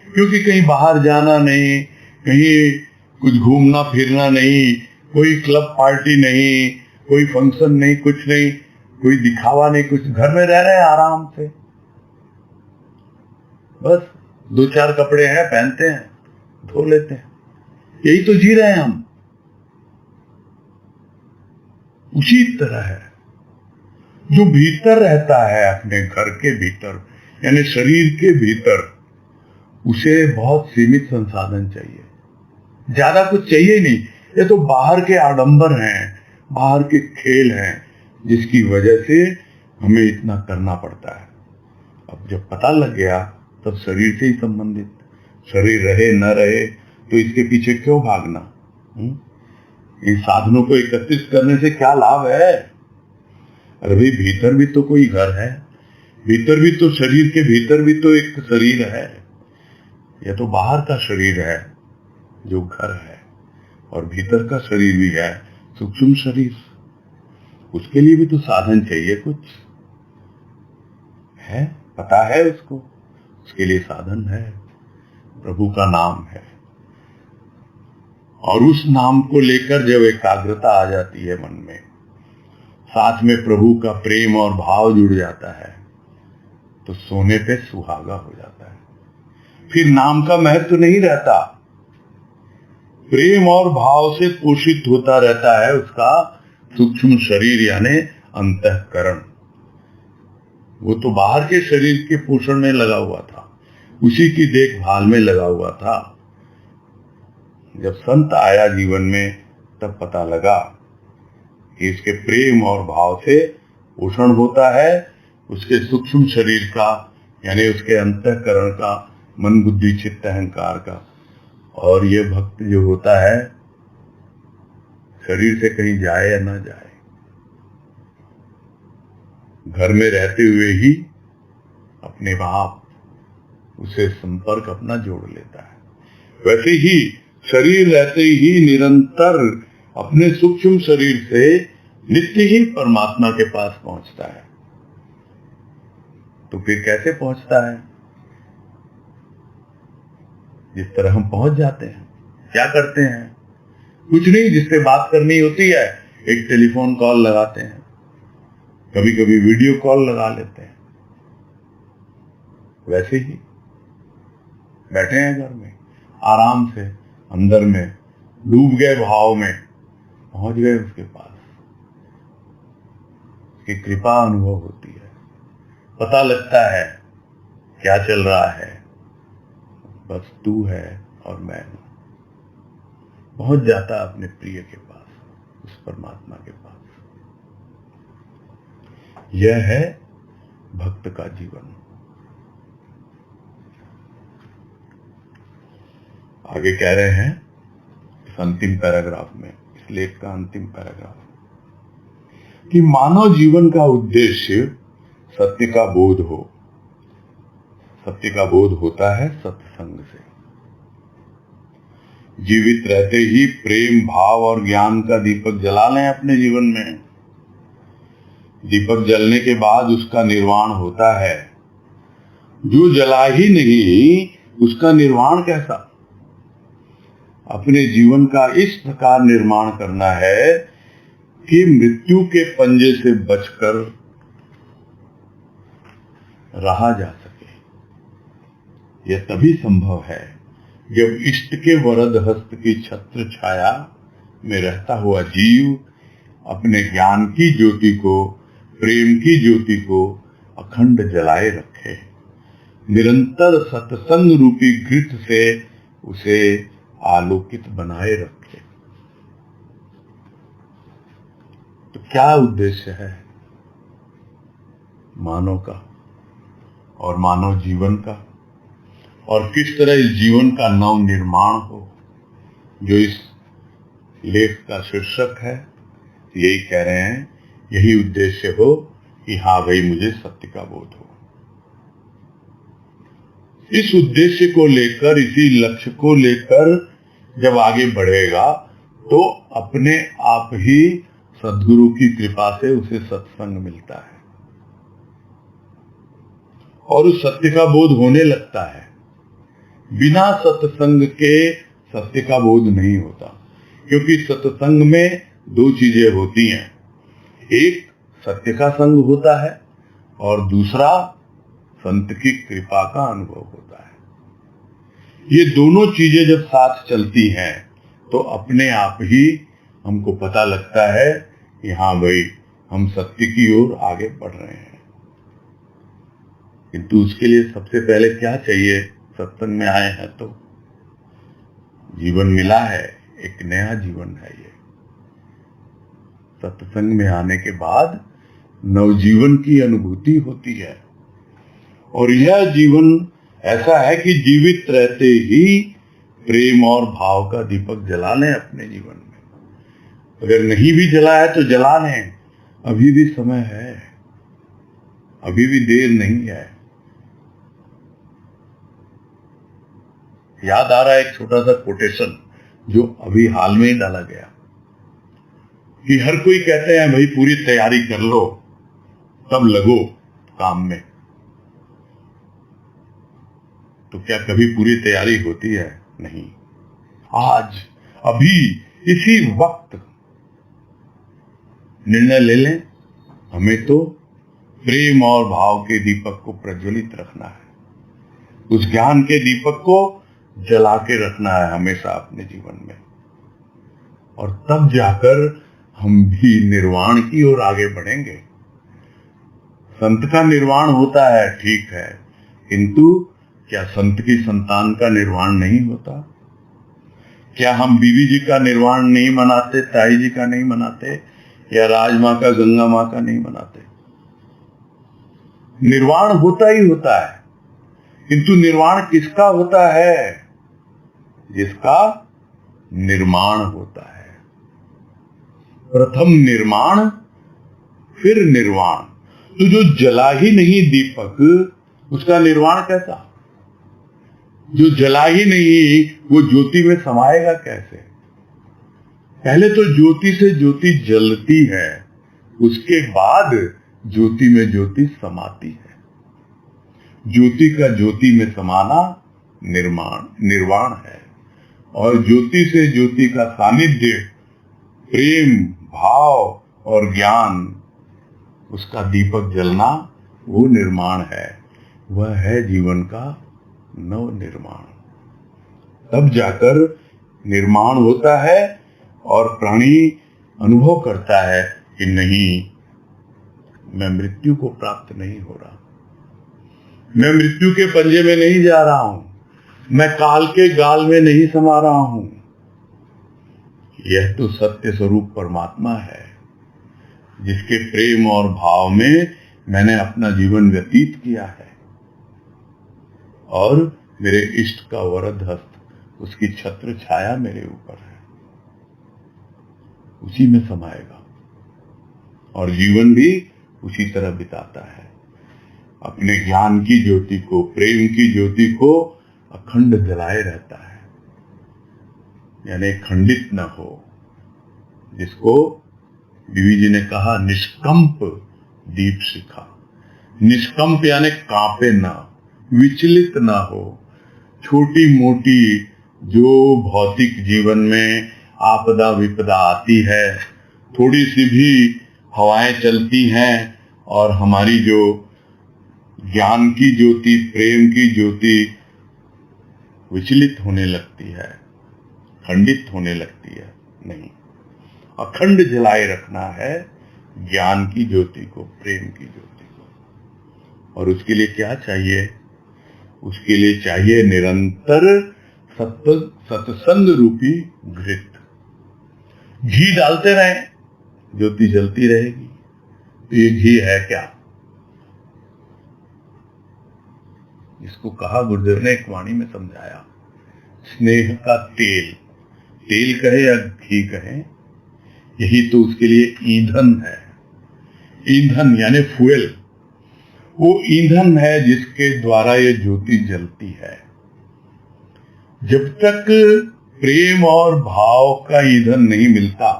क्योंकि कहीं बाहर जाना नहीं, कहीं कुछ घूमना फिरना नहीं, कोई क्लब पार्टी नहीं, कोई फंक्शन नहीं, कुछ नहीं, कोई दिखावा नहीं, कुछ। घर में रह रहे हैं आराम से, बस 2-4 कपड़े हैं, पहनते हैं, धो लेते हैं, यही तो जी रहे हैं हम। उसी तरह है जो भीतर रहता है, अपने घर के भीतर यानी शरीर के भीतर, उसे बहुत सीमित संसाधन चाहिए, ज्यादा कुछ चाहिए ही नहीं। ये तो बाहर के आडंबर हैं, बाहर के खेल हैं, जिसकी वजह से हमें इतना करना पड़ता है। अब जब पता लग गया तब शरीर से ही संबंधित, शरीर रहे न रहे तो इसके पीछे क्यों भागना। इन साधनों को एकत्रित करने से क्या लाभ है। अरे भाई, भीतर भी तो कोई घर है, भीतर भी तो, शरीर के भीतर भी तो एक शरीर है। यह तो बाहर का शरीर है जो घर है, और भीतर का शरीर भी है सूक्ष्म शरीर। उसके लिए भी तो साधन चाहिए, कुछ है, पता है उसको, उसके लिए साधन है, प्रभु का नाम है। और उस नाम को लेकर जब एकाग्रता आ जाती है मन में, साथ में प्रभु का प्रेम और भाव जुड़ जाता है, तो सोने पे सुहागा हो जाता है। फिर नाम का महत्व नहीं रहता, प्रेम और भाव से पोषित होता रहता है उसका सूक्ष्म शरीर यानी अंतःकरण। वो तो बाहर के शरीर के पोषण में लगा हुआ था, उसी की देखभाल में लगा हुआ था। जब संत आया जीवन में तब पता लगा कि इसके प्रेम और भाव से पोषण होता है उसके सूक्ष्म शरीर का, यानी उसके अंतःकरण का, मन बुद्धि चित्त अहंकार का। और ये भक्त जो होता है, शरीर से कहीं जाए या ना जाए, घर में रहते हुए ही अपने बाप उसे संपर्क अपना जोड़ लेता है। वैसे ही शरीर रहते ही निरंतर अपने सूक्ष्म शरीर से नित्य ही परमात्मा के पास पहुंचता है। तो फिर कैसे पहुंचता है? जिस तरह हम पहुंच जाते हैं, क्या करते हैं? कुछ नहीं, जिससे बात करनी होती है एक टेलीफोन कॉल लगाते हैं, कभी कभी वीडियो कॉल लगा लेते हैं। वैसे ही बैठे हैं घर में आराम से, अंदर में डूब गए भाव में, पहुंच गए उसके पास। उसकी कृपा अनुभव होती है, पता लगता है क्या चल रहा है, बस तू है और मैं हूं। पहुंच जाता अपने प्रिय के पास, उस परमात्मा के पास। यह है भक्त का जीवन। आगे कह रहे हैं इस अंतिम पैराग्राफ में, इस लेख का अंतिम पैराग्राफ, कि मानव जीवन का उद्देश्य सत्य का बोध हो। सत्य का बोध होता है सत्संग से। जीवित रहते ही प्रेम भाव और ज्ञान का दीपक जला लें अपने जीवन में। दीपक जलने के बाद उसका निर्वाण होता है। जो जला ही नहीं उसका निर्वाण कैसा? अपने जीवन का इस प्रकार निर्माण करना है कि मृत्यु के पंजे से बचकर रहा जा सके। यह तभी संभव है जब इष्ट के वरद हस्त की छत्र छाया में रहता हुआ जीव अपने ज्ञान की ज्योति को, प्रेम की ज्योति को अखंड जलाए रखे, निरंतर सत्संग रूपी घृत से उसे आलोकित बनाए रखे। तो क्या उद्देश्य है मानव का और मानव जीवन का, और किस तरह इस जीवन का नव निर्माण हो, जो इस लेख का शीर्षक है। यही कह रहे हैं, यही उद्देश्य हो कि हाँ भाई मुझे सत्य का बोध हो। इस उद्देश्य को लेकर, इसी लक्ष्य को लेकर जब आगे बढ़ेगा तो अपने आप ही सद्गुरु की कृपा से उसे सत्संग मिलता है और उस सत्य का बोध होने लगता है। बिना सत्संग के सत्य का बोध नहीं होता, क्योंकि सत्संग में दो चीजें होती हैं, एक सत्य का संग होता है और दूसरा संत की कृपा का अनुभव होता है। ये दोनों चीजें जब साथ चलती हैं तो अपने आप ही हमको पता लगता है कि हाँ भाई हम सत्य की ओर आगे बढ़ रहे हैं। किंतु उसके लिए सबसे पहले क्या चाहिए? सत्संग में आए हैं तो जीवन मिला है, एक नया जीवन है। ये सत्संग में आने के बाद नवजीवन की अनुभूति होती है, और यह जीवन ऐसा है कि जीवित रहते ही प्रेम और भाव का दीपक जला लें अपने जीवन में। अगर नहीं भी जला है तो जला लें, अभी भी समय है, अभी भी देर नहीं है। याद आ रहा है एक छोटा सा कोटेशन जो अभी हाल में ही डाला गया, कि हर कोई कहते हैं भाई पूरी तैयारी कर लो तब लगो काम में। तो क्या कभी पूरी तैयारी होती है? नहीं। आज अभी इसी वक्त निर्णय ले लें, हमें तो प्रेम और भाव के दीपक को प्रज्वलित रखना है, उस ज्ञान के दीपक को जला के रखना है हमेशा अपने जीवन में, और तब जाकर हम भी निर्वाण की ओर आगे बढ़ेंगे। संत का निर्वाण होता है, ठीक है, किंतु क्या संत की संतान का निर्वाण नहीं होता? क्या हम बीवी जी का निर्वाण नहीं मनाते, ताई जी का नहीं मनाते, या राज माँ का, गंगा माँ का नहीं मनाते? निर्वाण होता ही होता है, किंतु निर्वाण किसका होता है? जिसका निर्माण होता है। प्रथम निर्माण फिर निर्वाण। तो जो जला ही नहीं दीपक, उसका निर्वाण कैसा? जो जला ही नहीं वो ज्योति में समाएगा कैसे? पहले तो ज्योति से ज्योति जलती है, उसके बाद ज्योति में ज्योति समाती है। ज्योति का ज्योति में समाना निर्वाण है, और ज्योति से ज्योति का सानिध्य, प्रेम, भाव और ज्ञान, उसका दीपक जलना, वो निर्माण है। वह है जीवन का नव निर्माण। तब जाकर निर्माण होता है और प्राणी अनुभव करता है कि नहीं, मैं मृत्यु को प्राप्त नहीं हो रहा, मैं मृत्यु के पंजे में नहीं जा रहा हूं, मैं काल के गाल में नहीं समा रहा हूं। यह तो सत्य स्वरूप परमात्मा है, जिसके प्रेम और भाव में मैंने अपना जीवन व्यतीत किया है, और मेरे इष्ट का वरद हस्त, उसकी छत्र छाया मेरे ऊपर है, उसी में समाएगा और जीवन भी उसी तरह बिताता है। अपने ज्ञान की ज्योति को, प्रेम की ज्योति को अखंड जलाए रहता है, यानी खंडित न हो। जिसको बीवी जी ने कहा निष्कंप दीप शिखा। निष्कंप यानी कांपे ना, विचलित ना हो। छोटी मोटी जो भौतिक जीवन में आपदा विपदा आती है, थोड़ी सी भी हवाएं चलती हैं और हमारी जो ज्ञान की ज्योति, प्रेम की ज्योति विचलित होने लगती है, खंडित होने लगती है। नहीं, अखंड जलाए रखना है ज्ञान की ज्योति को, प्रेम की ज्योति को। और उसके लिए क्या चाहिए? उसके लिए चाहिए निरंतर सत्संग रूपी घृत। घी डालते रहें, ज्योति जलती रहेगी। तो ये घी है क्या? इसको कहा गुरुदेव ने एक वाणी में समझाया, स्नेह का तेल। तेल कहे या घी कहे, यही तो उसके लिए ईंधन है। ईंधन यानी फ्यूल, वो ईंधन है जिसके द्वारा ये ज्योति जलती है। जब तक प्रेम और भाव का ईंधन नहीं मिलता,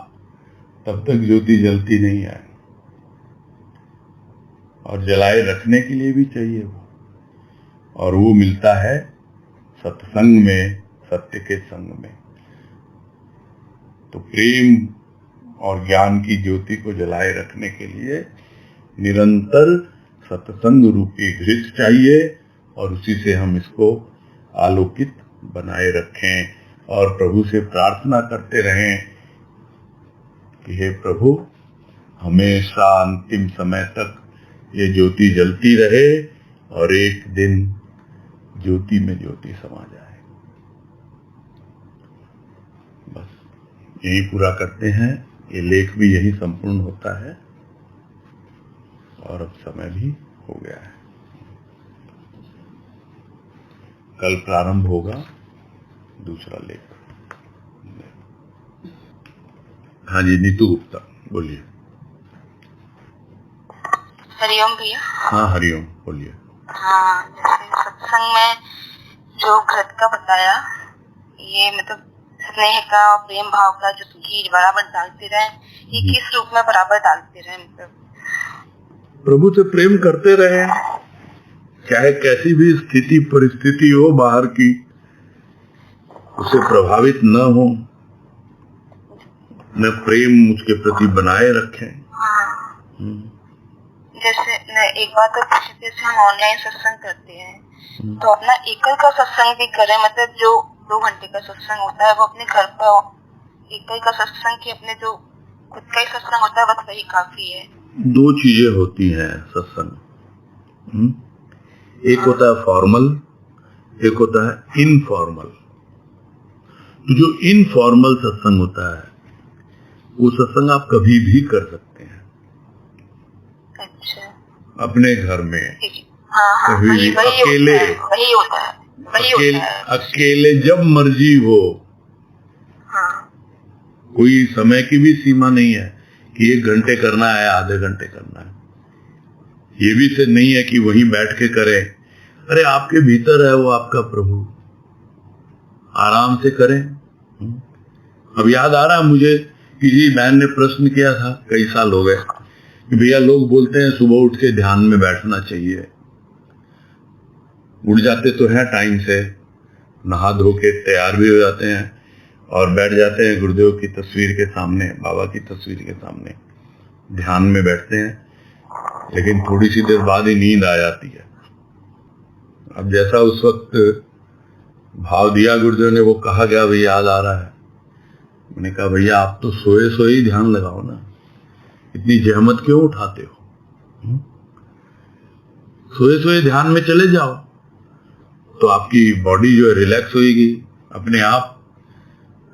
तब तक ज्योति जलती नहीं है। और जलाए रखने के लिए भी चाहिए वो, और वो मिलता है सत्संग में, सत्य के संग में। तो प्रेम और ज्ञान की ज्योति को जलाए रखने के लिए निरंतर सत्संग रूपी घृत चाहिए, और उसी से हम इसको आलोकित बनाए रखें और प्रभु से प्रार्थना करते रहें कि हे प्रभु, हमेशा अंतिम समय तक ये ज्योति जलती रहे और एक दिन ज्योति में ज्योति समा जाए। बस यही पूरा करते हैं। ये लेख भी यही संपूर्ण होता है और अब समय भी हो गया है। कल प्रारंभ होगा दूसरा लेख। हाँ जी, नीतू गुप्ता बोलिए। हरिओम भैया। हाँ हरिओम, बोलिए। हाँ, जैसे सत्संग में जो घृत का बताया, ये मतलब स्नेह का और प्रेम भाव का जो घी बराबर डालते रहे, ये किस रूप में बराबर डालते रहे? मतलब प्रभु से प्रेम करते रहे, चाहे कैसी भी स्थिति परिस्थिति हो बाहर की, उसे प्रभावित न हो, न प्रेम उसके प्रति बनाए रखें। जैसे एक बात तो जैसे हम ऑनलाइन सत्संग करते हैं, तो अपना एकल का सत्संग भी करें। मतलब जो 2 घंटे का सत्संग होता है वो अपने घर पर एकल का सत्संग की, अपने जो खुद का ही सत्संग होता है बस वही काफी है। 2 चीजें होती हैं सत्संग। एक होता है फॉर्मल, एक होता है इनफॉर्मल। तो जो इनफॉर्मल सत्संग होता है, वो सत्संग आप कभी भी कर सकते हैं। अच्छा। अपने घर में, हाँ, कभी भी अकेले, वही होता है। अकेले जब मर्जी हो। हाँ। कोई समय की भी सीमा नहीं है कि 1 घंटे करना है, आधे घंटे करना है। ये भी से नहीं है कि वहीं बैठ के करें। अरे आपके भीतर है वो आपका प्रभु, आराम से करें। अब याद आ रहा मुझे कि जी बहन ने प्रश्न किया था, कई साल हो गए, कि भैया लोग बोलते हैं सुबह उठ के ध्यान में बैठना चाहिए। उठ जाते तो हैं टाइम से, नहा धो के तैयार भी हो जाते हैं और बैठ जाते हैं गुरुदेव की तस्वीर के सामने, बाबा की तस्वीर के सामने ध्यान में बैठते हैं, लेकिन थोड़ी सी देर बाद ही नींद आ जाती है। अब जैसा उस वक्त भाव दिया गुरुदेव ने, वो कहा गया भी याद आ रहा है। मैंने कहा भैया आप तो सोए सोए ही ध्यान लगाओ ना, इतनी जहमत क्यों उठाते हो? सोए सोए ध्यान में चले जाओ तो आपकी बॉडी जो है रिलैक्स होगी, अपने आप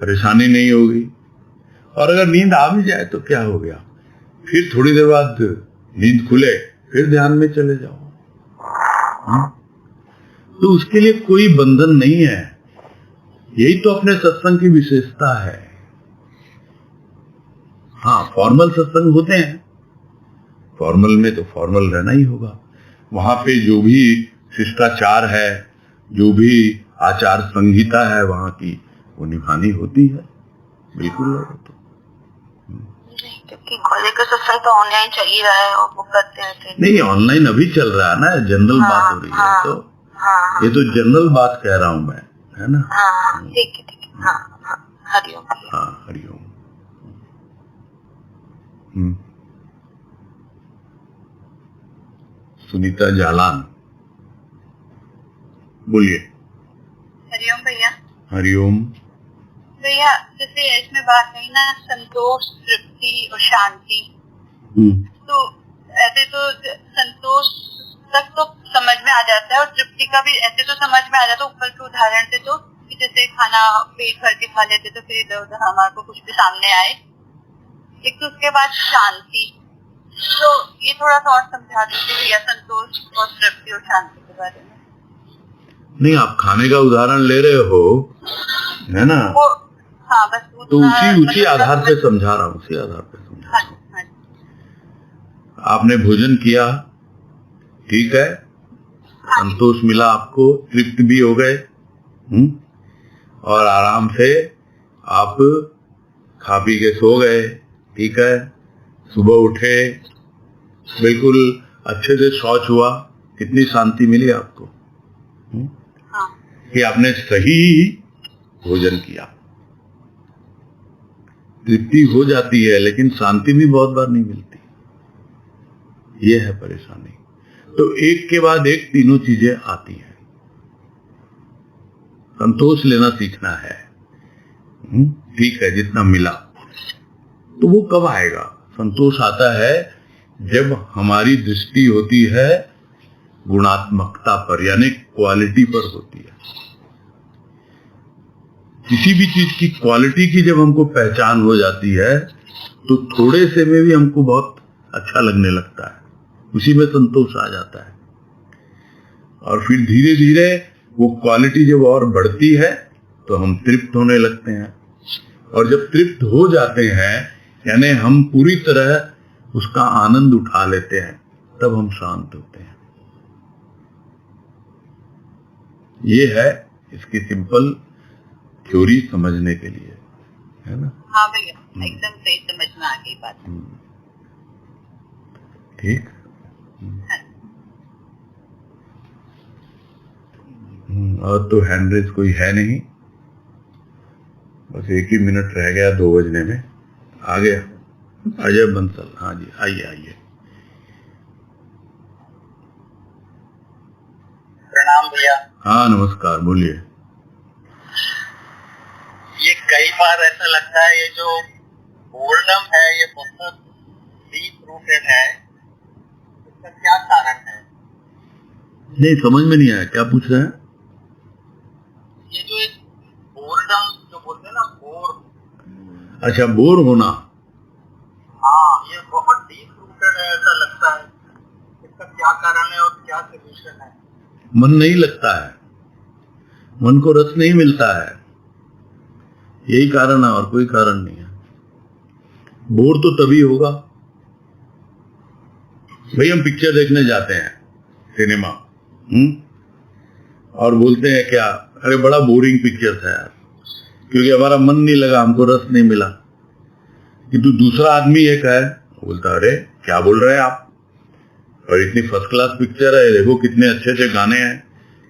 परेशानी नहीं होगी। और अगर नींद आ भी जाए तो क्या हो गया, फिर थोड़ी देर बाद नींद खुले फिर ध्यान में चले जाओ। तो उसके लिए कोई बंधन नहीं है। यही तो अपने सत्संग की विशेषता है। हाँ, फॉर्मल सत्संग होते हैं, फॉर्मल में तो फॉर्मल रहना ही होगा। वहां पे जो भी शिष्टाचार है, जो भी आचार संहिता है वहां की, वो निभानी होती है, बिल्कुल। तो क्योंकि कॉलेज का सत्संग तो ऑनलाइन चल ही रहा है और वो करते हैं। नहीं, ऑनलाइन अभी चल रहा है ना, जनरल बात हो रही है। तो ये तो जनरल बात कह रहा हूं मैं, है ना। ठीक है। हाँ, हरिओम। हाँ हरिओम। सुनीता जालान, बोलिए। हरिओम भैया। हरिओम। भैया जैसे इसमें बात नहीं ना, संतोष, तृप्ति और शांति, तो ऐसे तो संतोष तक तो समझ में आ जाता है और तृप्ति का भी ऐसे तो समझ में आ जाता है ऊपर के उदाहरण से, तो कि जैसे खाना पेट भर के खा लेते तो फिर इधर उधर हमारे को कुछ भी सामने आए। एक तो उसके बाद शांति, तो ये थोड़ा सा और समझा दीजिए भैया, संतोष और तृप्ति और शांति के बारे में। नहीं, आप खाने का उदाहरण ले रहे हो, है ना? वो हाँ, बस तो उसी आधार पे समझा रहा हूँ, उसी आधार पे समझा रहा हूँ। आपने भोजन किया, ठीक है, संतोष मिला आपको, तृप्त भी हो गए, और आराम से आप खा पी के सो गए, ठीक है, सुबह उठे, बिल्कुल अच्छे से शौच हुआ, कितनी शांति मिली आपको कि आपने सही भोजन किया। तृप्ति हो जाती है लेकिन शांति भी बहुत बार नहीं मिलती, ये है परेशानी। तो एक के बाद एक तीनों चीजें आती हैं। संतोष लेना सीखना है, ठीक है, जितना मिला। तो वो कब आएगा? संतोष आता है जब हमारी दृष्टि होती है गुणात्मकता पर, यानी क्वालिटी पर होती है। किसी भी चीज की क्वालिटी की जब हमको पहचान हो जाती है तो थोड़े से में भी हमको बहुत अच्छा लगने लगता है, उसी में संतोष आ जाता है। और फिर धीरे धीरे वो क्वालिटी जब और बढ़ती है तो हम तृप्त होने लगते हैं, और जब तृप्त हो जाते हैं यानी हम पूरी तरह उसका आनंद उठा लेते हैं, तब हम शांत होते हैं। ये है इसकी सिंपल थ्योरी समझने के लिए, है ना? हाँ भैया, एकदम सही समझ में आ गई बात। ठीक। और तो हैंड रेस कोई है नहीं, बस 1 ही मिनट रह गया 2 बजने में। आ गया अजय बंसल, हाँ जी, आइए आइए। प्रणाम भैया। हाँ नमस्कार, बोलिए। ये कई बार ऐसा लगता है ये जो बोर्डम है ये बहुत डीप रूटेड है, इसका क्या कारण है? नहीं समझ में नहीं आया, क्या पूछ रहे हैं? ये जो एक बोर्डम जो बोलते हैं ना, बोर। अच्छा, बोर होना। हाँ, ये बहुत डीप रूटेड है ऐसा लगता है, इसका क्या कारण है और क्या सोल्यूशन है? मन नहीं लगता है, मन को रस नहीं मिलता है, यही कारण है, और कोई कारण नहीं है। बोर तो तभी होगा भाई, हम पिक्चर देखने जाते हैं सिनेमा, और बोलते हैं क्या, अरे बड़ा बोरिंग पिक्चर था यार, क्योंकि हमारा मन नहीं लगा, हमको रस नहीं मिला। किंतु दूसरा आदमी एक है, बोलता अरे क्या बोल रहे हैं आप, और इतनी फर्स्ट क्लास पिक्चर है, देखो कितने अच्छे अच्छे गाने हैं,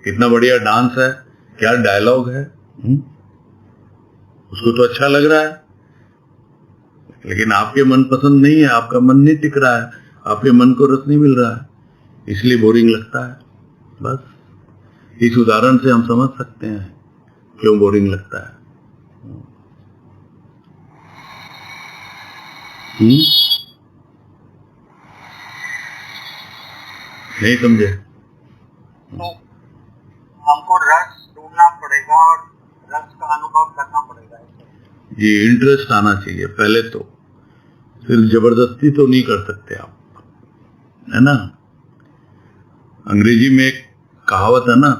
कितना बढ़िया डांस है, क्या डायलॉग है, उसको तो अच्छा लग रहा है। लेकिन आपके मन पसंद नहीं है, आपका मन नहीं टिक रहा है, आपके मन को रस नहीं मिल रहा है, इसलिए बोरिंग लगता है। बस इस उदाहरण से हम समझ सकते हैं क्यों बोरिंग लगता है। नहीं समझे? तो हमको रस ढूंढना पड़ेगा और रस का अनुभव करना पड़ेगा। ये इंटरेस्ट आना चाहिए पहले तो, फिर जबरदस्ती तो नहीं कर सकते आप, है ना? अंग्रेजी में एक कहावत है ना,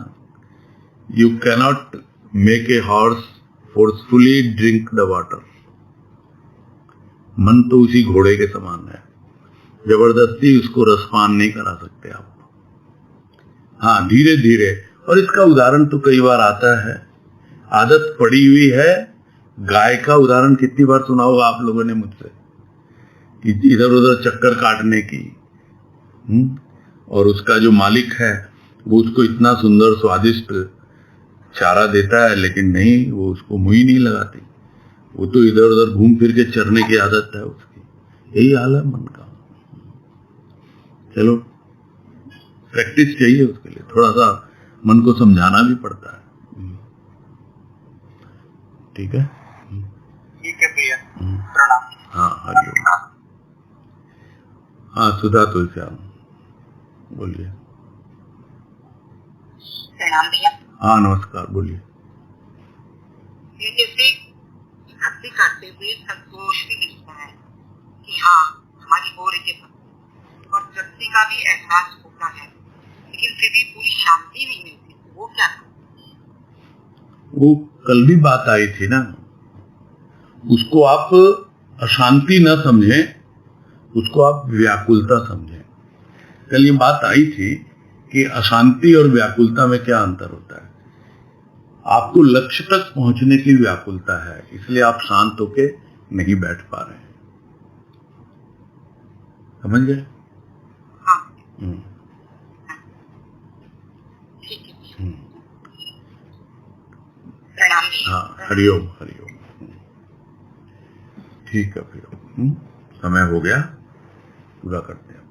you cannot make a horse forcefully drink the water. मन तो उसी घोड़े के समान है, जबरदस्ती उसको रसपान नहीं करा सकते आप। हाँ, धीरे धीरे, और इसका उदाहरण तो कई बार आता है, आदत पड़ी हुई है। गाय का उदाहरण कितनी बार सुना होगा आप लोगों ने मुझसे, कि इधर उधर चक्कर काटने की, और उसका जो मालिक है वो उसको इतना सुंदर स्वादिष्ट चारा देता है, लेकिन नहीं, वो उसको मुंह ही नहीं लगाती, वो तो इधर उधर घूम फिर के चरने की आदत है उसकी। यही हाल है मन का। चलो, प्रैक्टिस चाहिए उसके लिए, थोड़ा सा मन को समझाना भी पड़ता है। ठीक है? ठीक है भैया, हम्म। प्रणाम। हाँ, हरिओम। हाँ, सुधा तुलसीराम बोलिए। प्रणाम भैया। हाँ, नमस्कार, बोलिए। ये जैसे भक्ति करते हुए संतोष भी मिलता है कि हाँ हमारी हो रही है भक्ति, और तृप्ति का भी एहसास होता है, लेकिन फिर भी पूरी शांति नहीं मिलती, तो वो क्या? वो कल भी बात आई थी ना, उसको आप अशांति न समझें, उसको आप व्याकुलता समझें। कल ये बात आई थी कि अशांति और व्याकुलता में क्या अंतर होता है। आपको लक्ष्य तक पहुंचने की व्याकुलता है, इसलिए आप शांत होके नहीं बैठ पा रहे हैं। समझ गए? हाँ हम्म। ठीक है। हम्म। प्रणाम भैया। हाँ, हरिओम हरिओम। ठीक है फिर समय हो गया, पूरा करते हैं।